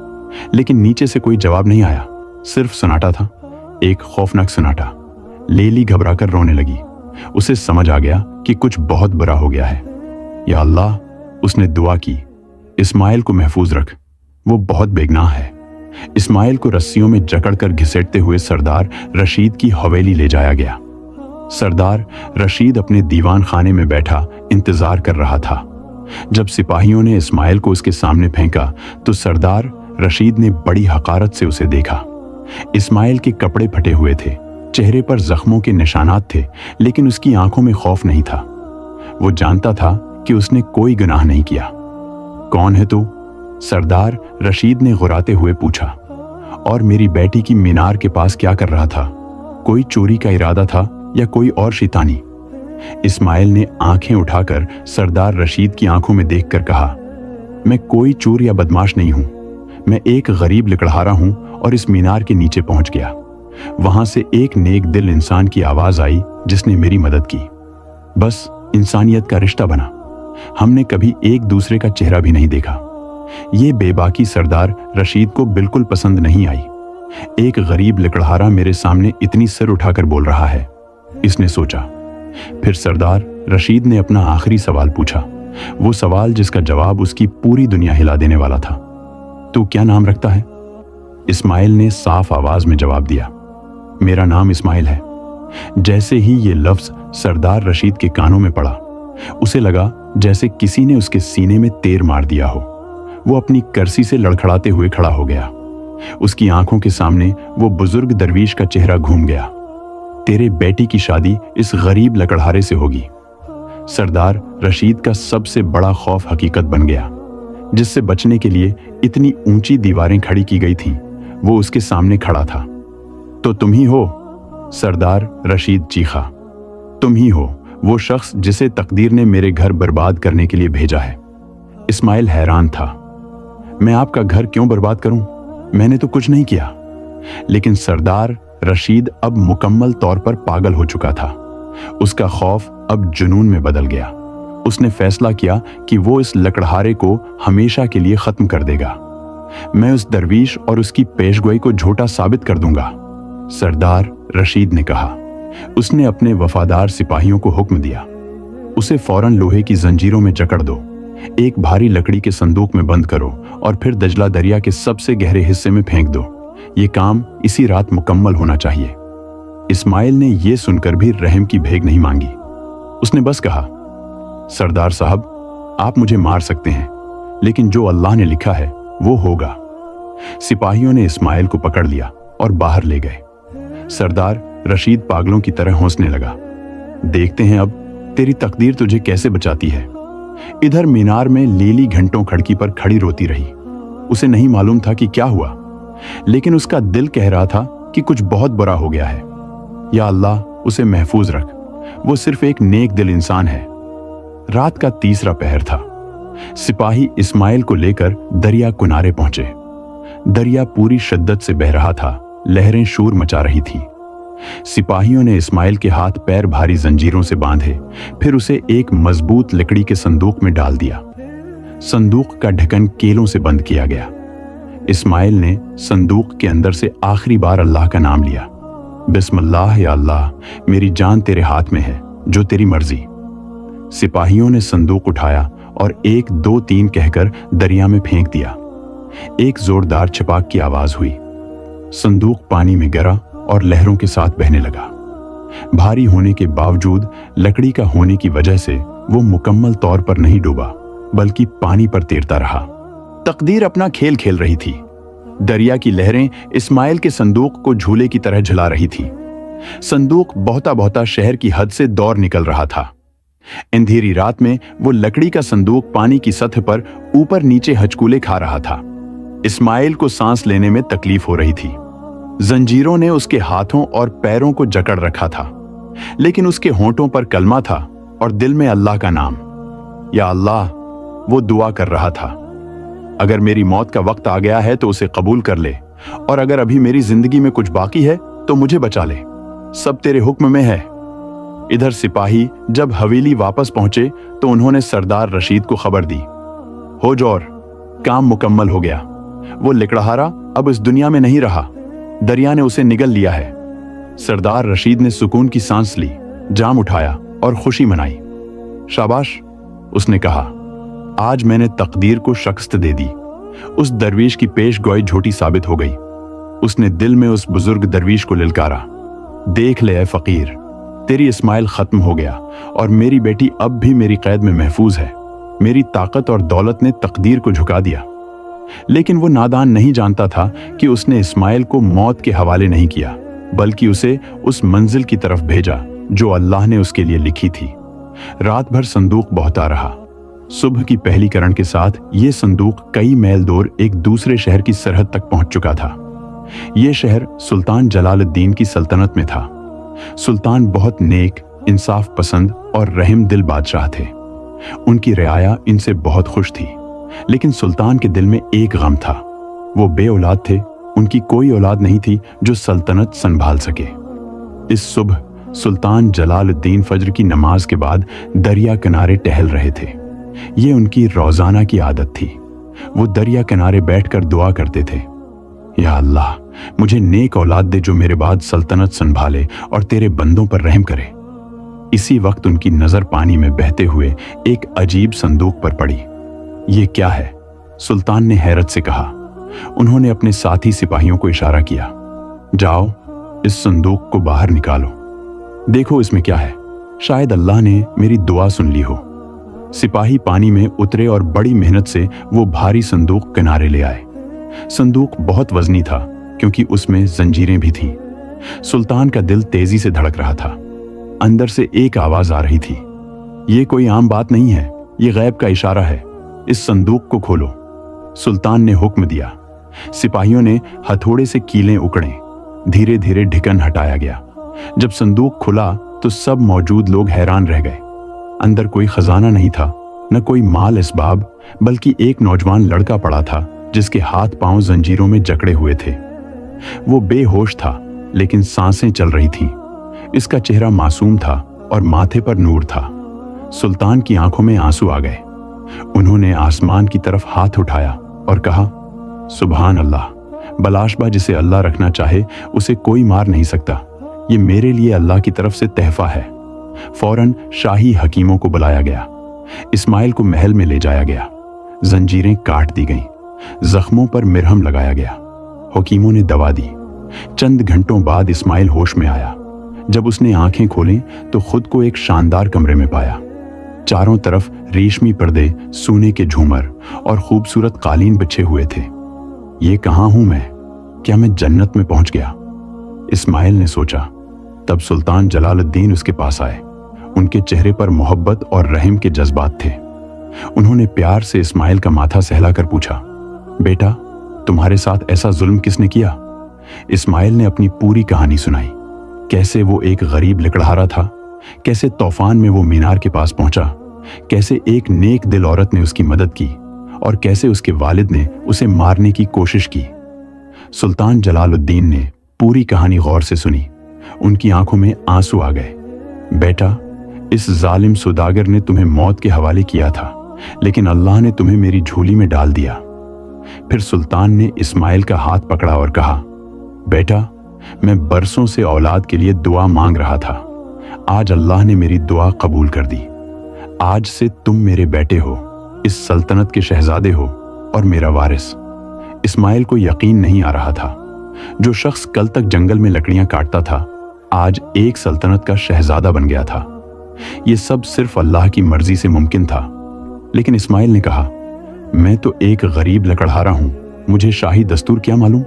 लेकिन नीचे से कोई जवाब नहीं आया, सिर्फ सन्नाटा था, एक खौफनाक सन्नाटा। लैली घबराकर रोने लगी। उसे समझ आ गया कि कुछ बहुत बुरा हो गया है। या अल्लाह, उसने दुआ की, इस्माइल को महफूज रख, वो बहुत बेगनाह है। इस्माइल को रस्सियों में जकड़कर घिसेटते हुए सरदार रशीद की हवेली ले जाया गया। सरदार रशीद अपने दीवान खाने में बैठा इंतजार कर रहा था। जब सिपाहियों ने इस्माइल को उसके सामने फेंका तो सरदार रशीद ने बड़ी हकारत से उसे देखा। इस्माइल के कपड़े फटे हुए थे, चेहरे पर जख्मों के निशानात थे, लेकिन उसकी आंखों में खौफ नहीं था। वो जानता था कि उसने कोई गुनाह नहीं किया। कौन है तू? सरदार रशीद ने गुर्राते हुए पूछा। और मेरी बेटी की मीनार के पास क्या कर रहा था? कोई चोरी का इरादा था या कोई और शैतानी? इस्माइल ने आंखें उठाकर सरदार रशीद की आंखों में देखकर कहा, मैं कोई चोर या बदमाश नहीं हूं। मैं एक गरीब लकड़हारा हूं और इस मीनार के नीचे पहुंच गया। वहां से एक नेक दिल इंसान की आवाज आई जिसने मेरी मदद की। बस इंसानियत का रिश्ता बना। हमने कभी एक दूसरे का चेहरा भी नहीं देखा। ये बेबाकी सरदार रशीद को बिल्कुल पसंद नहीं आई। एक गरीब लकड़हारा मेरे सामने इतनी सिर उठाकर बोल रहा है, इसने सोचा। फिर सरदार रशीद ने अपना आखिरी सवाल पूछा, वो सवाल जिसका जवाब उसकी पूरी दुनिया हिला देने वाला था। तू क्या नाम रखता है? इस्माइल ने साफ आवाज में जवाब दिया, मेरा नाम इस्माइल है। जैसे ही ये लफ्ज सरदार रशीद के कानों में पड़ा, उसे लगा जैसे किसी ने उसके सीने में तीर मार दिया हो। वो अपनी कर्सी से लड़खड़ाते हुए खड़ा हो गया। उसकी आंखों के सामने वो बुजुर्ग दरवीश का चेहरा घूम गया। तेरे बेटी की शादी इस गरीब लकड़हारे से होगी। सरदार रशीद का सबसे बड़ा खौफ हकीकत बन गया। जिससे बचने के लिए इतनी ऊंची दीवारें खड़ी की गई थीं, वो उसके सामने खड़ा था। तो तुम ही हो? सरदार रशीद चीखा। तुम ही हो वो शख्स जिसे तकदीर ने मेरे घर बर्बाद करने के लिए भेजा है। इस्माइल हैरान था। मैं आपका घर क्यों बर्बाद करूं? मैंने तो कुछ नहीं किया। लेकिन सरदार रशीद अब मुकम्मल तौर पर पागल हो चुका था। उसका खौफ अब जुनून में बदल गया। उसने फैसला किया कि वो इस लकड़हारे को हमेशा के लिए खत्म कर देगा। मैं उस दरवीश और उसकी पेशगोई को झूठा साबित कर दूंगा, सरदार रशीद ने कहा। उसने अपने वफादार सिपाहियों को हुक्म दिया, उसे फौरन लोहे की जंजीरों में जकड़ दो, एक भारी लकड़ी के संदूक में बंद करो और फिर दजला दरिया के सबसे गहरे हिस्से में फेंक दो। ये काम इसी रात मुकम्मल होना चाहिए। इस्माइल ने यह सुनकर भी रहम की भेग नहीं मांगी। उसने बस कहा, सरदार साहब, आप मुझे मार सकते हैं, लेकिन जो अल्लाह ने लिखा है वो होगा। सिपाहियों ने इस्माइल को पकड़ लिया और बाहर ले गए। सरदार रशीद पागलों की तरह हंसने लगा। देखते हैं अब तेरी तकदीर तुझे कैसे बचाती है। इधर मीनार में लीली घंटों खिड़की पर खड़ी रोती रही। उसे नहीं मालूम था कि क्या हुआ, लेकिन उसका दिल कह रहा था कि कुछ बहुत बुरा हो गया है। या अल्लाह, उसे महफूज रख, वो सिर्फ एक नेक दिल इंसान है। रात का तीसरा पहर था। सिपाही इस्माइल को लेकर दरिया किनारे पहुंचे। दरिया पूरी शिद्दत से बह रहा था, लहरें शोर मचा रही थी। सिपाहियों ने इस्माइल के हाथ पैर भारी जंजीरों से बांधे, फिर उसे एक मजबूत लकड़ी के संदूक में डाल दिया। संदूक का ढक्कन केलों से बंद किया गया। इस्माइल ने संदूक के अंदर से आखिरी बार अल्लाह का नाम लिया। बिस्मिल्लाह या अल्लाह, मेरी जान तेरे हाथ में है, जो तेरी मर्जी। सिपाहियों ने संदूक उठाया और 1 2 3 कहकर दरिया में फेंक दिया। एक जोरदार छपाक की आवाज हुई। संदूक पानी में गिरा और लहरों के साथ बहने लगा। भारी होने के बावजूद लकड़ी का होने की वजह से वो मुकम्मल तौर पर नहीं डूबा, बल्कि पानी पर तैरता रहा। तकदीर अपना खेल खेल रही थी। दरिया की लहरें इस्माइल के संदूक को झूले की तरह झुला रही थी। संदूक बहता बहता शहर की हद से दौड़ निकल रहा था। अंधेरी रात में वो लकड़ी का संदूक पानी की सतह पर ऊपर नीचे हचकूले खा रहा था। इस्माइल को सांस लेने में तकलीफ हो रही थी। जंजीरों ने उसके हाथों और पैरों को जकड़ रखा था, लेकिन उसके होंठों पर कलमा था और दिल में अल्लाह का नाम। या अल्लाह, वो दुआ कर रहा था, अगर मेरी मौत का वक्त आ गया है तो उसे कबूल कर ले, और अगर अभी मेरी जिंदगी में कुछ बाकी है तो मुझे बचा ले। सब तेरे हुक्म में है। इधर सिपाही जब हवेली वापस पहुंचे तो उन्होंने सरदार रशीद को खबर दी, हो जोर, काम मुकम्मल हो गया। वो लकड़हारा अब इस दुनिया में नहीं रहा, दरिया ने उसे निगल लिया है। सरदार रशीद ने सुकून की सांस ली, जाम उठाया और खुशी मनाई। शाबाश, उसने कहा, आज मैंने तकदीर को शिकस्त दे दी। उस दरवीश की पेश गोई झूठी साबित हो गई। उसने दिल में उस बुजुर्ग दरवीश को ललकारा, देख ले ऐ फकीर, तेरी इस्माइल खत्म हो गया और मेरी बेटी अब भी मेरी कैद में महफूज है। मेरी ताकत और दौलत ने तकदीर को झुका दिया। लेकिन वो नादान नहीं जानता था कि उसने इस्माइल को मौत के हवाले नहीं किया, बल्कि उसे उस मंजिल की तरफ भेजा जो अल्लाह ने उसके लिए लिखी थी। रात भर संदूक बहता रहा। सुबह की पहली किरण के साथ ये संदूक कई मैल दूर एक दूसरे शहर की सरहद तक पहुंच चुका था। ये शहर सुल्तान जलालुद्दीन की सल्तनत में था। सुल्तान बहुत नेक, इंसाफ पसंद और रहम दिल बादशाह थे। उनकी रियाया इनसे बहुत खुश थी, लेकिन सुल्तान के दिल में एक गम था। वो बे औलाद थे उनकी कोई औलाद नहीं थी जो सल्तनत संभाल सके। इस सुबह सुल्तान जलालुद्दीन फज्र की नमाज के बाद दरिया किनारे टहल रहे थे। ये उनकी रोजाना की आदत थी। वो दरिया किनारे बैठकर दुआ करते थे, या अल्लाह, मुझे नेक औलाद दे जो मेरे बाद सल्तनत संभाले और तेरे बंदों पर रहम करे। इसी वक्त उनकी नजर पानी में बहते हुए एक अजीब संदूक पर पड़ी। ये क्या है? सुल्तान ने हैरत से कहा। उन्होंने अपने साथी सिपाहियों को इशारा किया, जाओ इस संदूक को बाहर निकालो, देखो इसमें क्या है, शायद अल्लाह ने मेरी दुआ सुन ली हो। सिपाही पानी में उतरे और बड़ी मेहनत से वो भारी संदूक किनारे ले आए। संदूक बहुत वजनी था क्योंकि उसमें जंजीरें भी थीं। सुल्तान का दिल तेजी से धड़क रहा था। अंदर से एक आवाज आ रही थी, ये कोई आम बात नहीं है, ये गैब का इशारा है, इस संदूक को खोलो। सुल्तान ने हुक्म दिया। सिपाहियों ने हथौड़े से कीलें उकड़े। धीरे धीरे ढक्कन हटाया गया। जब संदूक खुला तो सब मौजूद लोग हैरान रह गए। अंदर कोई खजाना नहीं था, न कोई माल इसबाब, बल्कि एक नौजवान लड़का पड़ा था जिसके हाथ पांव जंजीरों में जकड़े हुए थे। वो बेहोश था लेकिन सांसें चल रही थीं। इसका चेहरा मासूम था और माथे पर नूर था। सुल्तान की आंखों में आंसू आ गए। उन्होंने आसमान की तरफ हाथ उठाया और कहा, सुभान अल्लाह, बलाशबा जिसे अल्लाह रखना चाहे उसे कोई मार नहीं सकता। ये मेरे लिए अल्लाह की तरफ से तहफा है। फौरन शाही हकीमों को बुलाया गया। इस्माइल को महल में ले जाया गया। जंजीरें काट दी गईं, जख्मों पर मिरहम लगाया गया। हकीमों ने दवा दी। चंद घंटों बाद इस्माइल होश में आया। जब उसने आंखें खोलीं तो खुद को एक शानदार कमरे में पाया। चारों तरफ रेशमी पर्दे, सोने के झूमर और खूबसूरत कालीन बिछे हुए थे। ये कहाँ हूं मैं? क्या मैं जन्नत में पहुंच गया? इस्माइल ने सोचा। तब सुल्तान जलालुद्दीन उसके पास आए। उनके चेहरे पर मोहब्बत और रहम के जज्बात थे। उन्होंने प्यार से इस्माइल का माथा सहलाकर पूछा, बेटा, तुम्हारे साथ ऐसा जुल्म किसने किया? इस्माइल ने अपनी पूरी कहानी सुनाई। कैसे वो एक गरीब लकड़हारा था, कैसे तूफान में वो मीनार के पास पहुंचा, कैसे एक नेक दिल औरत ने उसकी मदद की और कैसे उसके वालिद ने उसे मारने की कोशिश की। सुल्तान जलालुद्दीन ने पूरी कहानी गौर से सुनी। उनकी आंखों में आंसू आ गए। बेटा, इस जालिम सौदागर ने तुम्हें मौत के हवाले किया था, लेकिन अल्लाह ने तुम्हें मेरी झोली में डाल दिया। फिर सुल्तान ने इस्माइल का हाथ पकड़ा और कहा, बेटा, मैं बरसों से औलाद के लिए दुआ मांग रहा था। आज अल्लाह ने मेरी दुआ कबूल कर दी। आज से तुम मेरे बेटे हो, इस सल्तनत के शहजादे हो और मेरा वारिस। इस्माइल को यकीन नहीं आ रहा था। जो शख्स कल तक जंगल में लकड़ियां काटता था, आज एक सल्तनत का शहजादा बन गया था। यह सब सिर्फ अल्लाह की मर्जी से मुमकिन था। लेकिन इस्माइल ने कहा, मैं तो एक गरीब लकड़हारा हूं, मुझे शाही दस्तूर क्या मालूम?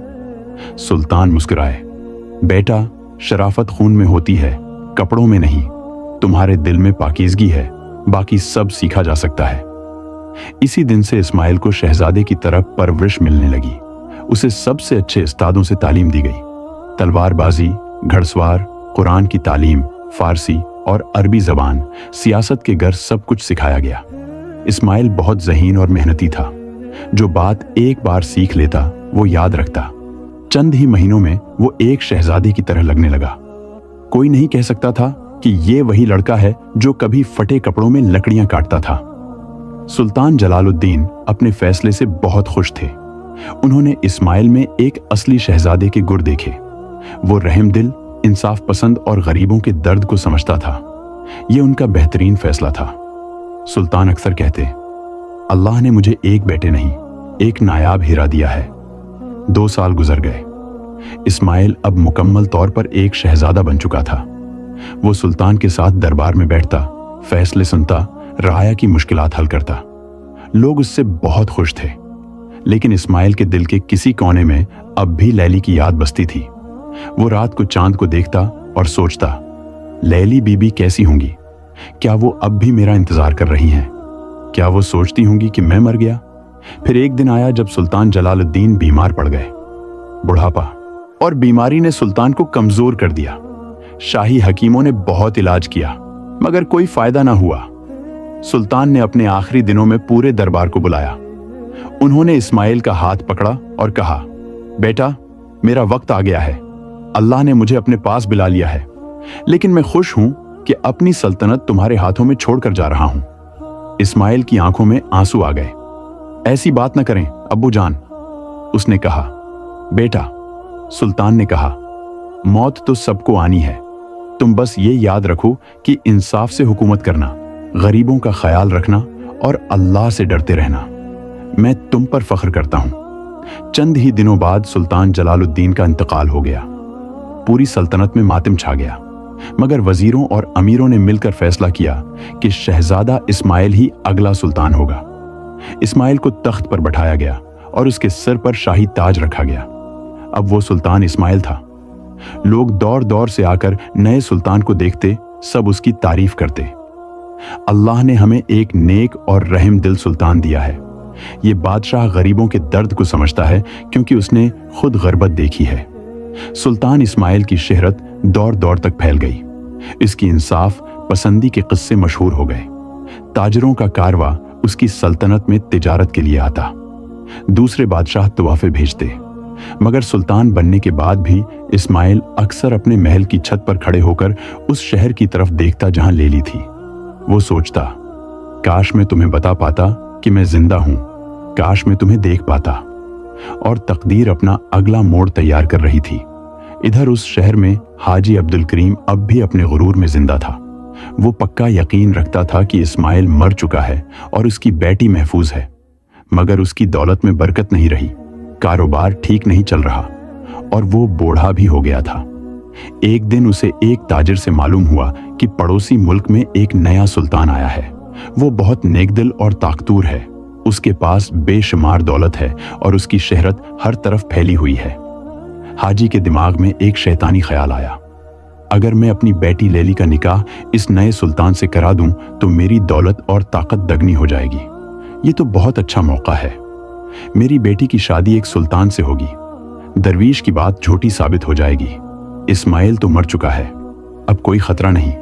सुल्तान मुस्कुराए। बेटा, शराफत खून में होती है, कपड़ों में नहीं। तुम्हारे दिल में पाकीज़गी है, बाकी सब सीखा जा सकता है। इसी दिन से इस्माइल को शहजादे की तरफ परवरिश मिलने लगी। उसे सबसे अच्छे उस्तादों से तालीम दी गई। तलवारबाजी, घड़सवार, कुरान की तालीम, फारसी और अरबी जबान, सियासत के गर्ज सब कुछ सिखाया गया। इस्माइल बहुत ज़हीन और मेहनती था। जो बात एक बार सीख लेता वो याद रखता। चंद ही महीनों में वो एक शहजादे की तरह लगने लगा। कोई नहीं कह सकता था कि ये वही लड़का है जो कभी फटे कपड़ों में लकड़ियां काटता था। सुल्तान जलालुद्दीन अपने फैसले से बहुत खुश थे। उन्होंने इस्माइल में एक असली शहजादे के गुर देखे। वो रहमदिल, इंसाफ पसंद और गरीबों के दर्द को समझता था। यह उनका बेहतरीन फैसला था। सुल्तान अक्सर कहते, अल्लाह ने मुझे एक बेटे नहीं, एक नायाब हीरा दिया है। 2 साल गुजर गए। इस्माइल अब मुकम्मल तौर पर एक शहजादा बन चुका था। वो सुल्तान के साथ दरबार में बैठता, फैसले सुनता, राया की मुश्किलात हल करता। लोग उससे बहुत खुश थे। लेकिन इस्माइल के दिल के किसी कोने में अब भी लैली की याद बसती थी। वो रात को चांद को देखता और सोचता, लैली बीबी कैसी होंगी? क्या वो अब भी मेरा इंतजार कर रही हैं? क्या वो सोचती होंगी कि मैं मर गया? फिर एक दिन आया जब सुल्तान जलालुद्दीन बीमार पड़ गए। बुढ़ापा और बीमारी ने सुल्तान को कमजोर कर दिया। शाही हकीमों ने बहुत इलाज किया, मगर कोई फायदा ना हुआ। सुल्तान ने अपने आखिरी दिनों में पूरे दरबार को बुलाया। उन्होंने इस्माइल का हाथ पकड़ा और कहा, बेटा, मेरा वक्त आ गया है। अल्लाह ने मुझे अपने पास बुला लिया है, लेकिन मैं खुश हूं कि अपनी सल्तनत तुम्हारे हाथों में छोड़कर जा रहा हूं। इस्माइल की आंखों में आंसू आ गए। ऐसी बात न करें अब्बू जान, उसने कहा। बेटा, सुल्तान ने कहा, मौत तो सबको आनी है। तुम बस ये याद रखो कि इंसाफ से हुकूमत करना, गरीबों का ख्याल रखना और अल्लाह से डरते रहना। मैं तुम पर फख्र करता हूं। चंद ही दिनों बाद सुल्तान जलालुद्दीन का इंतकाल हो गया। पूरी सल्तनत में मातम छा गया, मगर वजीरों और अमीरों ने मिलकर फैसला किया कि शहजादा इस्माइल ही अगला सुल्तान होगा। इस्माइल को तख्त पर बैठाया गया और उसके सिर पर शाही ताज रखा गया। अब वो सुल्तान इस्माइल था। लोग दौर दौर से आकर नए सुल्तान को देखते, सब उसकी तारीफ करते। अल्लाह ने हमें एक नेक और रहम दिल सुल्तान दिया है। ये बादशाह गरीबों के दर्द को समझता है, क्योंकि उसने खुद गरबत देखी है। सुल्तान इस्माइल की शहरत दौर दौर तक फैल गई। इसकी इंसाफ पसंदी के किस्से मशहूर हो गए। ताजरों का कारवा उसकी सल्तनत में तिजारत के लिए आता। दूसरे बादशाह तोहफे भेजते। मगर सुल्तान बनने के बाद भी इस्माइल अक्सर अपने महल की छत पर खड़े होकर उस शहर की तरफ देखता जहां लेली थी। वो सोचता, काश मैं तुम्हें बता पाता कि मैं जिंदा हूं, काश मैं तुम्हें देख पाता। और तकदीर अपना अगला मोड़ तैयार कर रही थी। इधर उस शहर में हाजी अब्दुल करीम अब भी अपने गुरूर में जिंदा था। वो पक्का यकीन रखता था कि इस्माइल मर चुका है और उसकी बेटी महफूज है। मगर उसकी दौलत में बरकत नहीं रही, कारोबार ठीक नहीं चल रहा और वो बूढ़ा भी हो गया था। एक दिन उसे एक ताजिर से मालूम हुआ कि पड़ोसी मुल्क में एक नया सुल्तान आया है। वो बहुत नेकदिल और ताकतूर है। उसके पास बेशुमार दौलत है और उसकी शहरत हर तरफ फैली हुई है। हाजी के दिमाग में एक शैतानी ख्याल आया, अगर मैं अपनी बेटी लेली का निकाह इस नए सुल्तान से करा दूं तो मेरी दौलत और ताकत दगनी हो जाएगी। ये तो बहुत अच्छा मौका है। मेरी बेटी की शादी एक सुल्तान से होगी। दरवीश की बात झूठी साबित हो जाएगी। इस्माइल तो मर चुका है, अब कोई खतरा नहीं।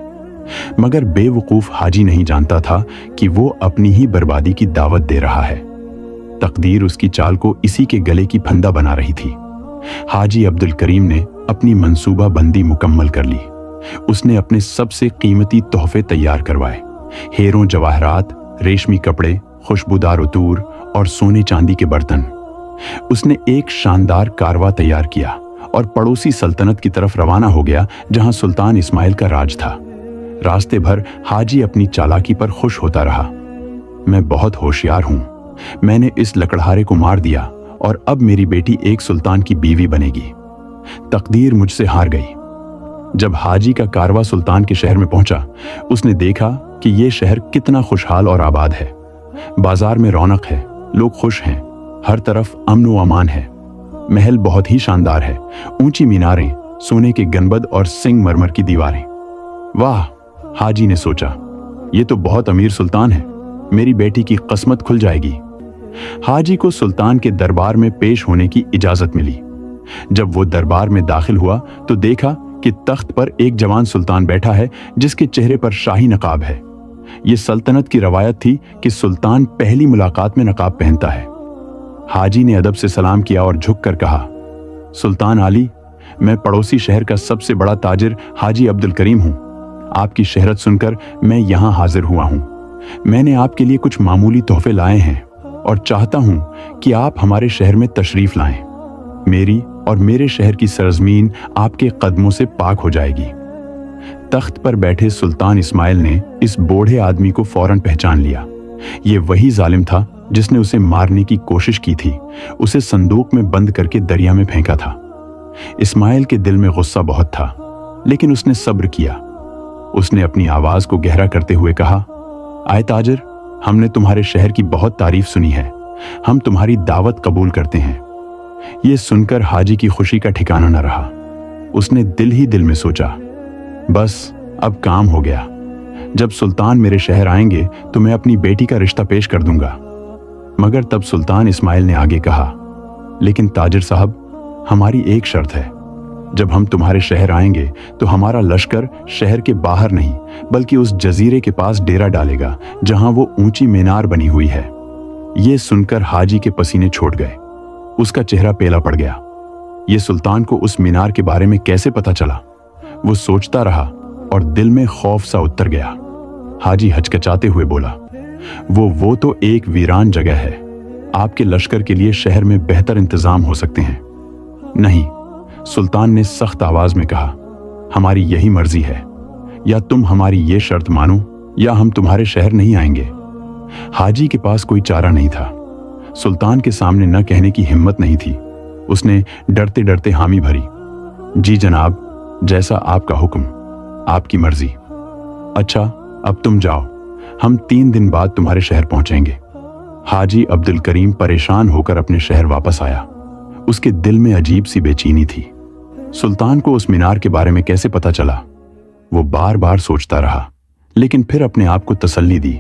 मगर बेवकूफ हाजी नहीं जानता था कि वो अपनी ही बर्बादी की दावत दे रहा है। तकदीर उसकी चाल को इसी के गले की फंदा बना रही थी। हाजी अब्दुल करीम ने अपनी मंसूबा बंदी मुकम्मल कर ली। उसने अपने सबसे कीमती तोहफे तैयार करवाए। हेरों जवाहरात, रेशमी कपड़े, खुशबूदार उतूर और सोने चांदी के बर्तन। उसने एक शानदार कारवा तैयार किया और पड़ोसी सल्तनत की तरफ रवाना हो गया, जहां सुल्तान इस्माइल का राज था। रास्ते भर हाजी अपनी चालाकी पर खुश होता रहा। मैं बहुत होशियार हूं, मैंने इस लकड़हारे को मार दिया और अब मेरी बेटी एक सुल्तान की बीवी बनेगी। तकदीर मुझसे हार गई। जब हाजी का कारवा सुल्तान के शहर में पहुंचा, उसने देखा कि यह शहर कितना खुशहाल और आबाद है। बाजार में रौनक है, लोग खुश हैं, हर तरफ अमन व अमान है। महल बहुत ही शानदार है, ऊंची मीनारें, सोने के गंबद और सिंगमरमर की दीवारें। वाह, हाजी ने सोचा, ये तो बहुत अमीर सुल्तान है, मेरी बेटी की किस्मत खुल जाएगी। हाजी को सुल्तान के दरबार में पेश होने की इजाजत मिली। जब वो दरबार में दाखिल हुआ तो देखा कि तख्त पर एक जवान सुल्तान बैठा है, जिसके चेहरे पर शाही नकाब है। ये सल्तनत की रवायत थी कि सुल्तान पहली मुलाकात में नकाब पहनता है। हाजी ने अदब से सलाम किया और झुककर कहा, सुल्तान आली, मैं पड़ोसी शहर का सबसे बड़ा ताजिर हाजी अब्दुल करीम हूं। आपकी शहरत सुनकर मैं यहां हाजिर हुआ हूं। मैंने आपके लिए कुछ मामूली तोहफे लाए हैं और चाहता हूं कि आप हमारे शहर में तशरीफ लाएं। मेरी और मेरे शहर की सरजमीन आपके कदमों से पाक हो जाएगी। तख्त पर बैठे सुल्तान इस्माइल ने इस बूढ़े आदमी को फौरन पहचान लिया। ये वही जालिम था जिसने उसे मारने की कोशिश की थी, उसे संदूक में बंद करके दरिया में फेंका था। इस्माइल के दिल में गुस्सा बहुत था, लेकिन उसने सब्र किया। उसने अपनी आवाज को गहरा करते हुए कहा, आए ताजिर, हमने तुम्हारे शहर की बहुत तारीफ सुनी है, हम तुम्हारी दावत कबूल करते हैं। ये सुनकर हाजी की खुशी का ठिकाना न रहा। उसने दिल ही दिल में सोचा, बस अब काम हो गया। जब सुल्तान मेरे शहर आएंगे तो मैं अपनी बेटी का रिश्ता पेश कर दूंगा। मगर तब सुल्तान इस्माइल ने आगे कहा, लेकिन ताजिर साहब, हमारी एक शर्त है। जब हम तुम्हारे शहर आएंगे तो हमारा लश्कर शहर के बाहर नहीं बल्कि उस जजीरे के पास डेरा डालेगा जहां वो ऊंची मीनार बनी हुई है। ये सुनकर हाजी के पसीने छोड़ गए। उसका चेहरा पेला पड़ गया। ये सुल्तान को उस मीनार के बारे में कैसे पता चला? वो सोचता रहा और दिल में खौफ सा उतर गया। हाजी हचकचाते हुए बोला, वो तो एक वीरान जगह है। आपके लश्कर के लिए शहर में बेहतर इंतजाम हो सकते हैं। नहीं, सुल्तान ने सख्त आवाज में कहा, हमारी यही मर्जी है। या तुम हमारी ये शर्त मानो या हम तुम्हारे शहर नहीं आएंगे। हाजी के पास कोई चारा नहीं था। सुल्तान के सामने न कहने की हिम्मत नहीं थी। उसने डरते डरते हामी भरी। जी जनाब, जैसा आपका हुक्म, आपकी मर्जी। अच्छा, अब तुम जाओ, हम 3 दिन बाद तुम्हारे शहर पहुंचेंगे। हाजी अब्दुल करीम परेशान होकर अपने शहर वापस आया। उसके दिल में अजीब सी बेचैनी थी। सुल्तान को उस मीनार के बारे में कैसे पता चला? वो बार बार सोचता रहा, लेकिन फिर अपने आप को तसल्ली दी,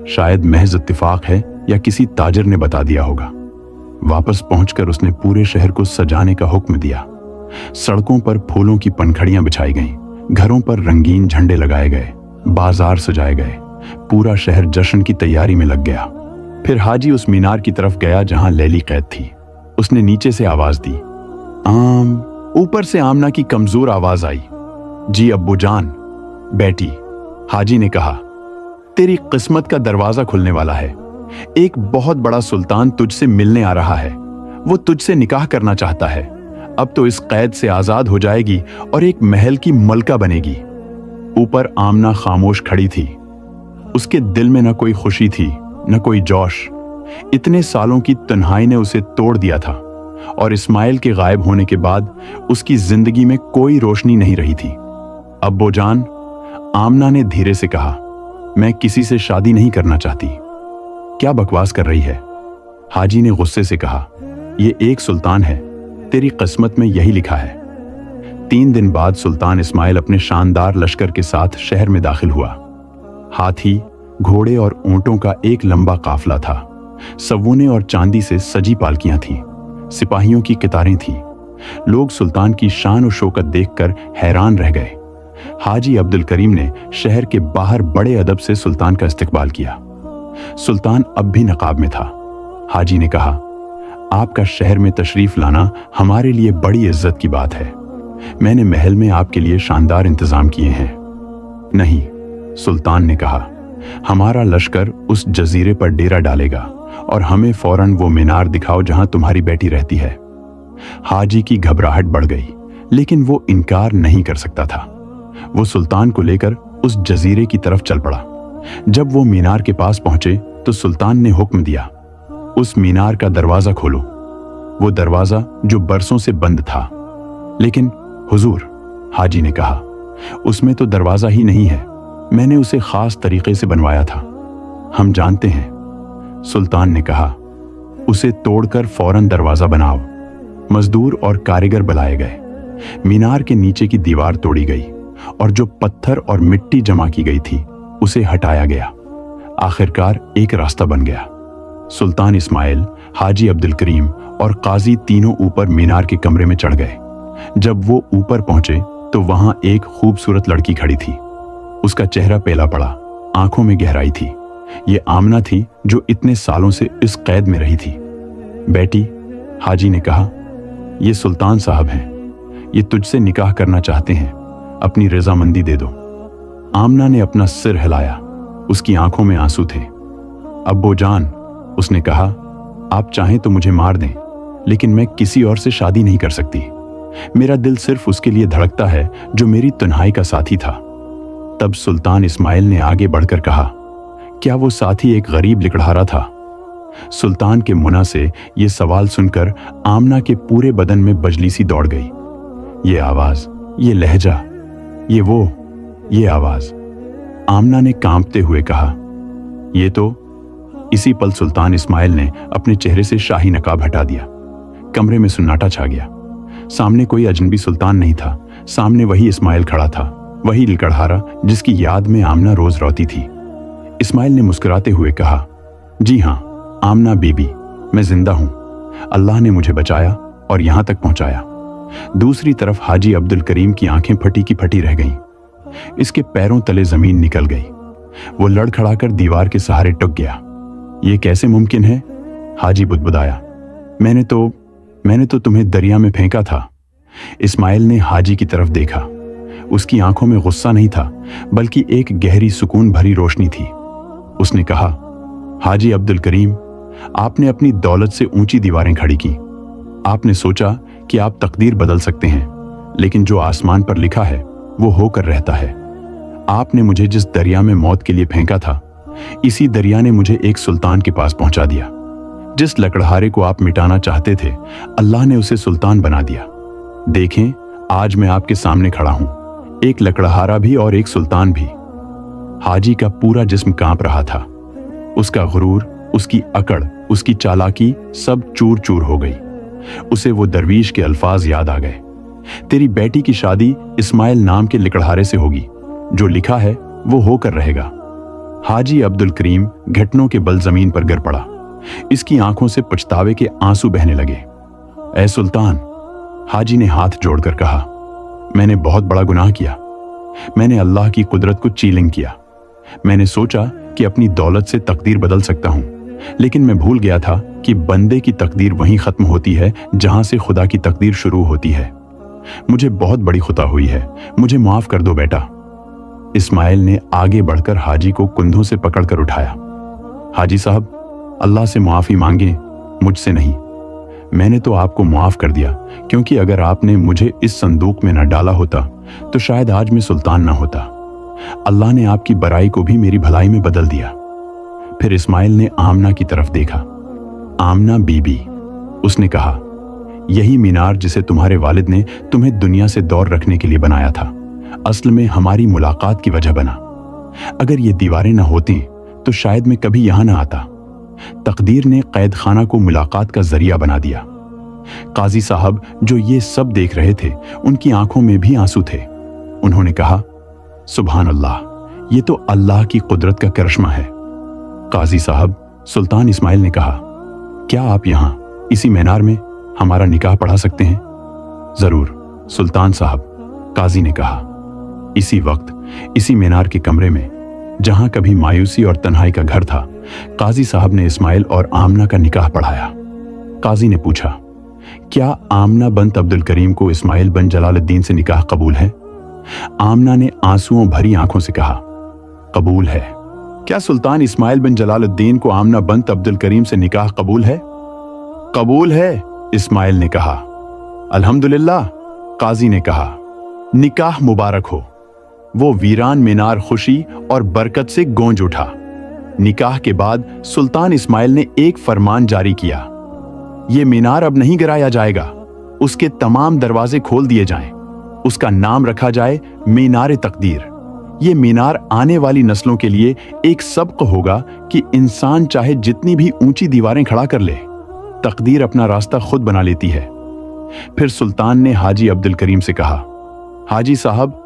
शायद महज इत्तिफाक है या किसी ताजिर ने बता दिया होगा। वापस पहुंचकर उसने पूरे शहर को सजाने का हुक्म दिया। सड़कों पर फूलों की पनखड़ियां बिछाई गईं, घरों पर रंगीन झंडे लगाए गए, बाजार सजाए गए। पूरा शहर जश्न की तैयारी में लग गया। फिर हाजी उस मीनार की तरफ गया जहां लैली कैद थी। उसने नीचे से आवाज दी, आम। ऊपर से आमना की कमजोर आवाज आई, जी अब्बूजान, बेटी। हाजी ने कहा, तेरी किस्मत का दरवाजा खुलने वाला है। एक बहुत बड़ा सुल्तान तुझसे मिलने आ रहा है। वो तुझसे निकाह करना चाहता है। अब तो इस कैद से आजाद हो जाएगी और एक महल की मलका बनेगी। ऊपर आमना खामोश खड़ी थी। उसके दिल में न कोई खुशी थी, न कोई जोश। इतने सालों की तन्हाई ने उसे तोड़ दिया था और इस्माइल के गायब होने के बाद उसकी जिंदगी में कोई रोशनी नहीं रही थी। अब्बूजान, आमना ने धीरे से कहा, मैं किसी से शादी नहीं करना चाहती। क्या बकवास कर रही है? हाजी ने गुस्से से कहा, यह एक सुल्तान है, तेरी किस्मत में यही लिखा है। 3 दिन बाद सुल्तान इस्माइल अपने शानदार लश्कर के साथ शहर में दाखिल हुआ। हाथी, घोड़े और ऊंटों का एक लंबा काफला था। सवूने और चांदी से सजी पालकियां थीं। सिपाहियों की कतारें थीं। लोग सुल्तान की शान और शौकत देखकर हैरान रह गए। हाजी अब्दुल करीम ने शहर के बाहर बड़े अदब से सुल्तान का इस्तकबाल किया। सुल्तान अब भी नकाब में था। हाजी ने कहा, आपका शहर में तशरीफ लाना हमारे लिए बड़ी इज्जत की बात है। मैंने महल में आपके लिए शानदार इंतजाम किए हैं। नहीं, सुल्तान ने कहा, हमारा लश्कर उस जजीरे पर डेरा डालेगा और हमें फौरन वो मीनार दिखाओ जहां तुम्हारी बेटी रहती है। हाजी की घबराहट बढ़ गई, लेकिन वो इनकार नहीं कर सकता था। वो सुल्तान को लेकर उस जजीरे की तरफ चल पड़ा। जब वो मीनार के पास पहुंचे तो सुल्तान ने हुक्म दिया, उस मीनार का दरवाजा खोलो। वो दरवाजा जो बरसों से बंद था। लेकिन हुजूर, हाजी ने कहा, उसमें तो दरवाजा ही नहीं है। मैंने उसे खास तरीके से बनवाया था। हम जानते हैं। सुल्तान ने कहा, उसे तोड़कर फौरन दरवाजा बनाओ। मजदूर और कारीगर बुलाए गए। मीनार के नीचे की दीवार तोड़ी गई और जो पत्थर और मिट्टी जमा की गई थी उसे हटाया गया। आखिरकार एक रास्ता बन गया। सुल्तान इस्माइल, हाजी अब्दुल करीम और काजी तीनों ऊपर मीनार के कमरे में चढ़ गए। जब वो ऊपर पहुंचे तो वहां एक खूबसूरत लड़की खड़ी थी। उसका चेहरा पेला पड़ा, आंखों में गहराई थी। ये आमना थी जो इतने सालों से इस कैद में रही थी। बेटी, हाजी ने कहा, ये सुल्तान साहब हैं। ये तुझसे निकाह करना चाहते हैं। अपनी रजामंदी दे दो। आमना ने अपना सिर हिलाया। उसकी आंखों में आंसू थे। अब्बूजान, उसने कहा, आप चाहें तो मुझे मार दें, लेकिन मैं किसी और से शादी नहीं कर सकती। मेरा दिल सिर्फ उसके लिए धड़कता है जो मेरी तन्हाई का साथी था। तब सुल्तान इस्माइल ने आगे बढ़कर कहा, क्या वो साथी एक गरीब लिकड़हारा था? सुल्तान के मुंह से ये सवाल सुनकर आमना के पूरे बदन में बजली सी दौड़ गई। ये आवाज, ये लहजा, ये आवाज। आमना ने कांपते हुए कहा, ये तो। इसी पल सुल्तान इस्माइल ने अपने चेहरे से शाही नकाब हटा दिया। कमरे में सन्नाटा छा गया। सामने कोई अजनबी सुल्तान नहीं था। सामने वही इस्माइल खड़ा था, वही लिकड़हारा जिसकी याद में आमना रोज रोती थी। इस्माइल ने मुस्कुराते हुए कहा, जी हां आमना बीबी, मैं जिंदा हूं। अल्लाह ने मुझे बचाया और यहां तक पहुंचाया। दूसरी तरफ हाजी अब्दुल करीम की आंखें फटी की फटी रह गईं। इसके पैरों तले जमीन निकल गई। वो लड़खड़ाकर दीवार के सहारे टुक गया। ये कैसे मुमकिन है? हाजी बुदबुदाया, मैंने तो तुम्हें दरिया में फेंका था। इस्माइल ने हाजी की तरफ देखा। उसकी आंखों में गुस्सा नहीं था, बल्कि एक गहरी सुकून भरी रोशनी थी। उसने कहा, हाजी अब्दुल करीम, आपने अपनी दौलत से ऊंची दीवारें खड़ी की। आपने सोचा कि आप तकदीर बदल सकते हैं, लेकिन जो आसमान पर लिखा है वो होकर रहता है। आपने मुझे जिस दरिया में मौत के लिए फेंका था, इसी दरिया ने मुझे एक सुल्तान के पास पहुंचा दिया। जिस लकड़हारे को आप मिटाना चाहते थे, अल्लाह ने उसे सुल्तान बना दिया। देखें, आज मैं आपके सामने खड़ा हूं, एक लकड़हारा भी और एक सुल्तान भी। हाजी का पूरा जिस्म कांप रहा था। उसका गुरूर, उसकी अकड़, उसकी चालाकी सब चूर चूर हो गई। उसे वो दरवीश के अल्फाज याद आ गए, तेरी बेटी की शादी इस्माइल नाम के लकड़हारे से होगी, जो लिखा है वो होकर रहेगा। हाजी अब्दुल करीम घुटनों के बल जमीन पर गिर पड़ा। इसकी आंखों से पछतावे के आंसू बहने लगे। ऐ सुल्तान, हाजी ने हाथ जोड़कर कहा, मैंने बहुत बड़ा गुनाह किया। मैंने अल्लाह की कुदरत को चीलिंग किया। मैंने सोचा कि अपनी दौलत से तकदीर बदल सकता हूं, लेकिन मैं भूल गया था कि बंदे की तकदीर वहीं खत्म होती है जहां से खुदा की तकदीर शुरू होती है। मुझे बहुत बड़ी खुता हुई है, मुझे माफ कर दो बेटा। इस्माइल ने आगे बढ़कर हाजी को कंधों से पकड़कर उठाया। हाजी साहब, अल्लाह से माफी मांगे, मुझसे नहीं। मैंने तो आपको माफ कर दिया, क्योंकि अगर आपने मुझे इस संदूक में न डाला होता तो शायद आज मैं सुल्तान ना होता। अल्लाह ने आपकी बुराई को भी मेरी भलाई में बदल दिया। फिर इस्माइल ने आमना की तरफ देखा। आमना बीबी, उसने कहा, यही मीनार जिसे तुम्हारे वालिद ने तुम्हें दुनिया से दूर रखने के लिए बनाया था, असल में हमारी मुलाकात की वजह बना। अगर ये दीवारें न होती तो शायद मैं कभी यहां ना आता। तकदीर ने कैद खाना को मुलाकात का जरिया बना दिया। काजी साहब, जो ये सब देख रहे थे, उनकी आंखों में भी आंसू थे। उन्होंने कहा, सुभान अल्लाह, ये तो अल्लाह की कुदरत का करिश्मा है। काजी साहब, सुल्तान इस्माइल ने कहा, क्या आप यहां इसी मीनार में हमारा निकाह पढ़ा सकते हैं? जरूर सुल्तान साहब, काजी ने कहा। इसी वक्त इसी मीनार के कमरे में, जहां कभी मायूसी और तन्हाई का घर था, काजी साहब ने इस्माइल और आमना का निकाह पढ़ाया। काजी ने पूछा, क्या आमना बंत अब्दुल करीम को इस्माइल बन जलालुद्दीन से निकाह कबूल है? आमना ने आंसुओं भरी आंखों से कहा, कबूल है। क्या सुल्तान इस्माइल बिन जलालुद्दीन को आमना बंत अब्दुल करीम से निकाह कबूल है? कबूल है, इस्माइल ने कहा। अल्हम्दुलिल्लाह, काजी ने कहा। निकाह मुबारक हो। वो वीरान मीनार खुशी और बरकत से गूंज उठा। निकाह के बाद सुल्तान इस्माइल ने एक फरमान जारी किया, ये मीनार अब नहीं गिराया जाएगा, उसके तमाम दरवाजे खोल दिए जाएं। उसका नाम रखा जाए मीनार तकदीर। ये मीनार आने वाली नस्लों के लिए एक सबक होगा कि इंसान चाहे जितनी भी ऊंची दीवारें खड़ा कर ले, तकदीर अपना रास्ता खुद बना लेती है। फिर सुल्तान ने हाजी अब्दुल करीम से कहा, हाजी साहब,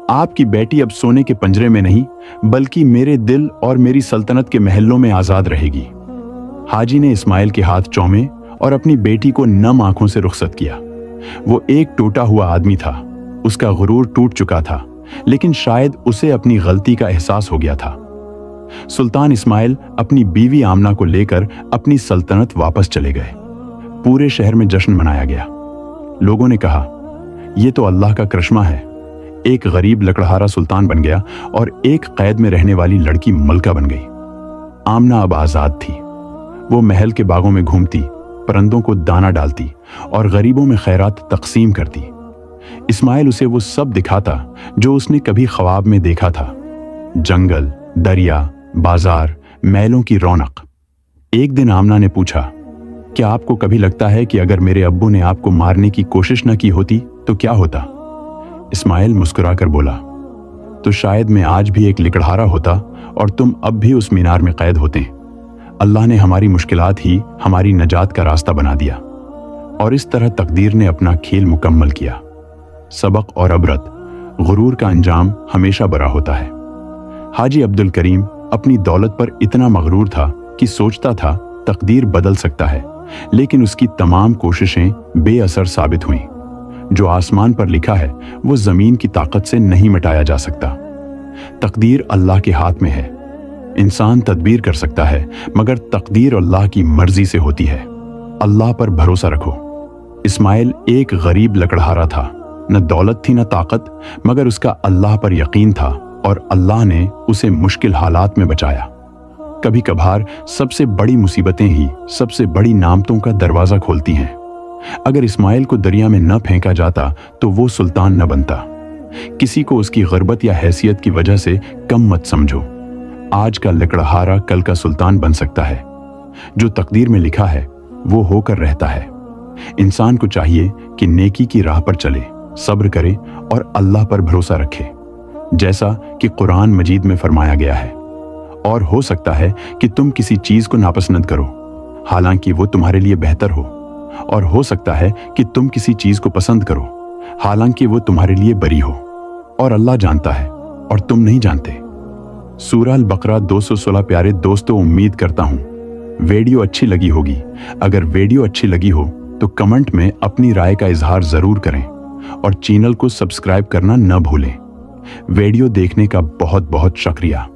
आपकी बेटी अब सोने के पंजरे में नहीं, बल्कि मेरे दिल और मेरी सल्तनत के महलों में आजाद रहेगी। हाजी ने इस्माइल के हाथ चौमे और अपनी बेटी को नम आंखों से रुखसत किया। वो एक टूटा हुआ आदमी था। उसका गुरूर टूट चुका था, लेकिन शायद उसे अपनी गलती का एहसास हो गया था। सुल्तान इस्माइल अपनी बीवी आमना को लेकर अपनी सल्तनत वापस चले गए। पूरे शहर में जश्न मनाया गया। लोगों ने कहा, यह तो अल्लाह का करिश्मा है। एक गरीब लकड़हारा सुल्तान बन गया और एक कैद में रहने वाली लड़की मलका बन गई। आमना अब आजाद थी। वो महल के बागों में घूमती, परिंदों को दाना डालती और गरीबों में खैरात तकसीम करती। इस्माइल उसे वो सब दिखाता जो उसने कभी ख्वाब में देखा था। जंगल, दरिया, बाजार, महलों की रौनक। एक दिन आमना ने पूछा, क्या आपको कभी लगता है कि अगर मेरे अब्बू ने आपको मारने की कोशिश न की होती तो क्या होता? इस्माइल मुस्कुराकर बोला, तो शायद मैं आज भी एक लिकड़हारा होता और तुम अब भी उस मीनार में कैद होते। अल्लाह ने हमारी मुश्किलात ही हमारी नजात का रास्ता बना दिया। और इस तरह तकदीर ने अपना खेल मुकम्मल किया। सबक और अबरत, गुरूर का अंजाम हमेशा बुरा होता है। हाजी अब्दुल करीम अपनी दौलत पर इतना मगरूर था कि सोचता था तकदीर बदल सकता है, लेकिन उसकी तमाम कोशिशें बेअसर साबित हुईं। जो आसमान पर लिखा है वो जमीन की ताकत से नहीं मिटाया जा सकता। तकदीर अल्लाह के हाथ में है। इंसान तदबीर कर सकता है, मगर तकदीर अल्लाह की मर्जी से होती है। अल्लाह पर भरोसा रखो। इस्माइल एक गरीब लकड़हारा था, न दौलत थी न ताकत, मगर उसका अल्लाह पर यकीन था और अल्लाह ने उसे मुश्किल हालात में बचाया। कभी कभार सबसे बड़ी मुसीबतें ही सबसे बड़ी नामतों का दरवाजा खोलती हैं। अगर इस्माइल को दरिया में न फेंका जाता तो वो सुल्तान न बनता। किसी को उसकी गुर्बत या हैसियत की वजह से कम मत समझो। आज का लकड़हारा कल का सुल्तान बन सकता है। जो तकदीर में लिखा है वो होकर रहता है। इंसान को चाहिए कि नेकी की राह पर चले, सब्र करे और अल्लाह पर भरोसा रखे, जैसा कि कुरान मजीद में फरमाया गया है। और हो सकता है कि तुम किसी चीज को नापसंद करो, हालांकि वो तुम्हारे लिए बेहतर हो, और हो सकता है कि तुम किसी चीज को पसंद करो, हालांकि वो तुम्हारे लिए बरी हो, और अल्लाह जानता है और तुम नहीं जानते। सूरह अल बकरा 216। प्यारे दोस्तों, उम्मीद करता हूं वीडियो अच्छी लगी होगी। अगर वीडियो अच्छी लगी हो तो कमेंट में अपनी राय का इजहार जरूर करें और चैनल को सब्सक्राइब करना न भूलें। वीडियो देखने का बहुत बहुत शुक्रिया।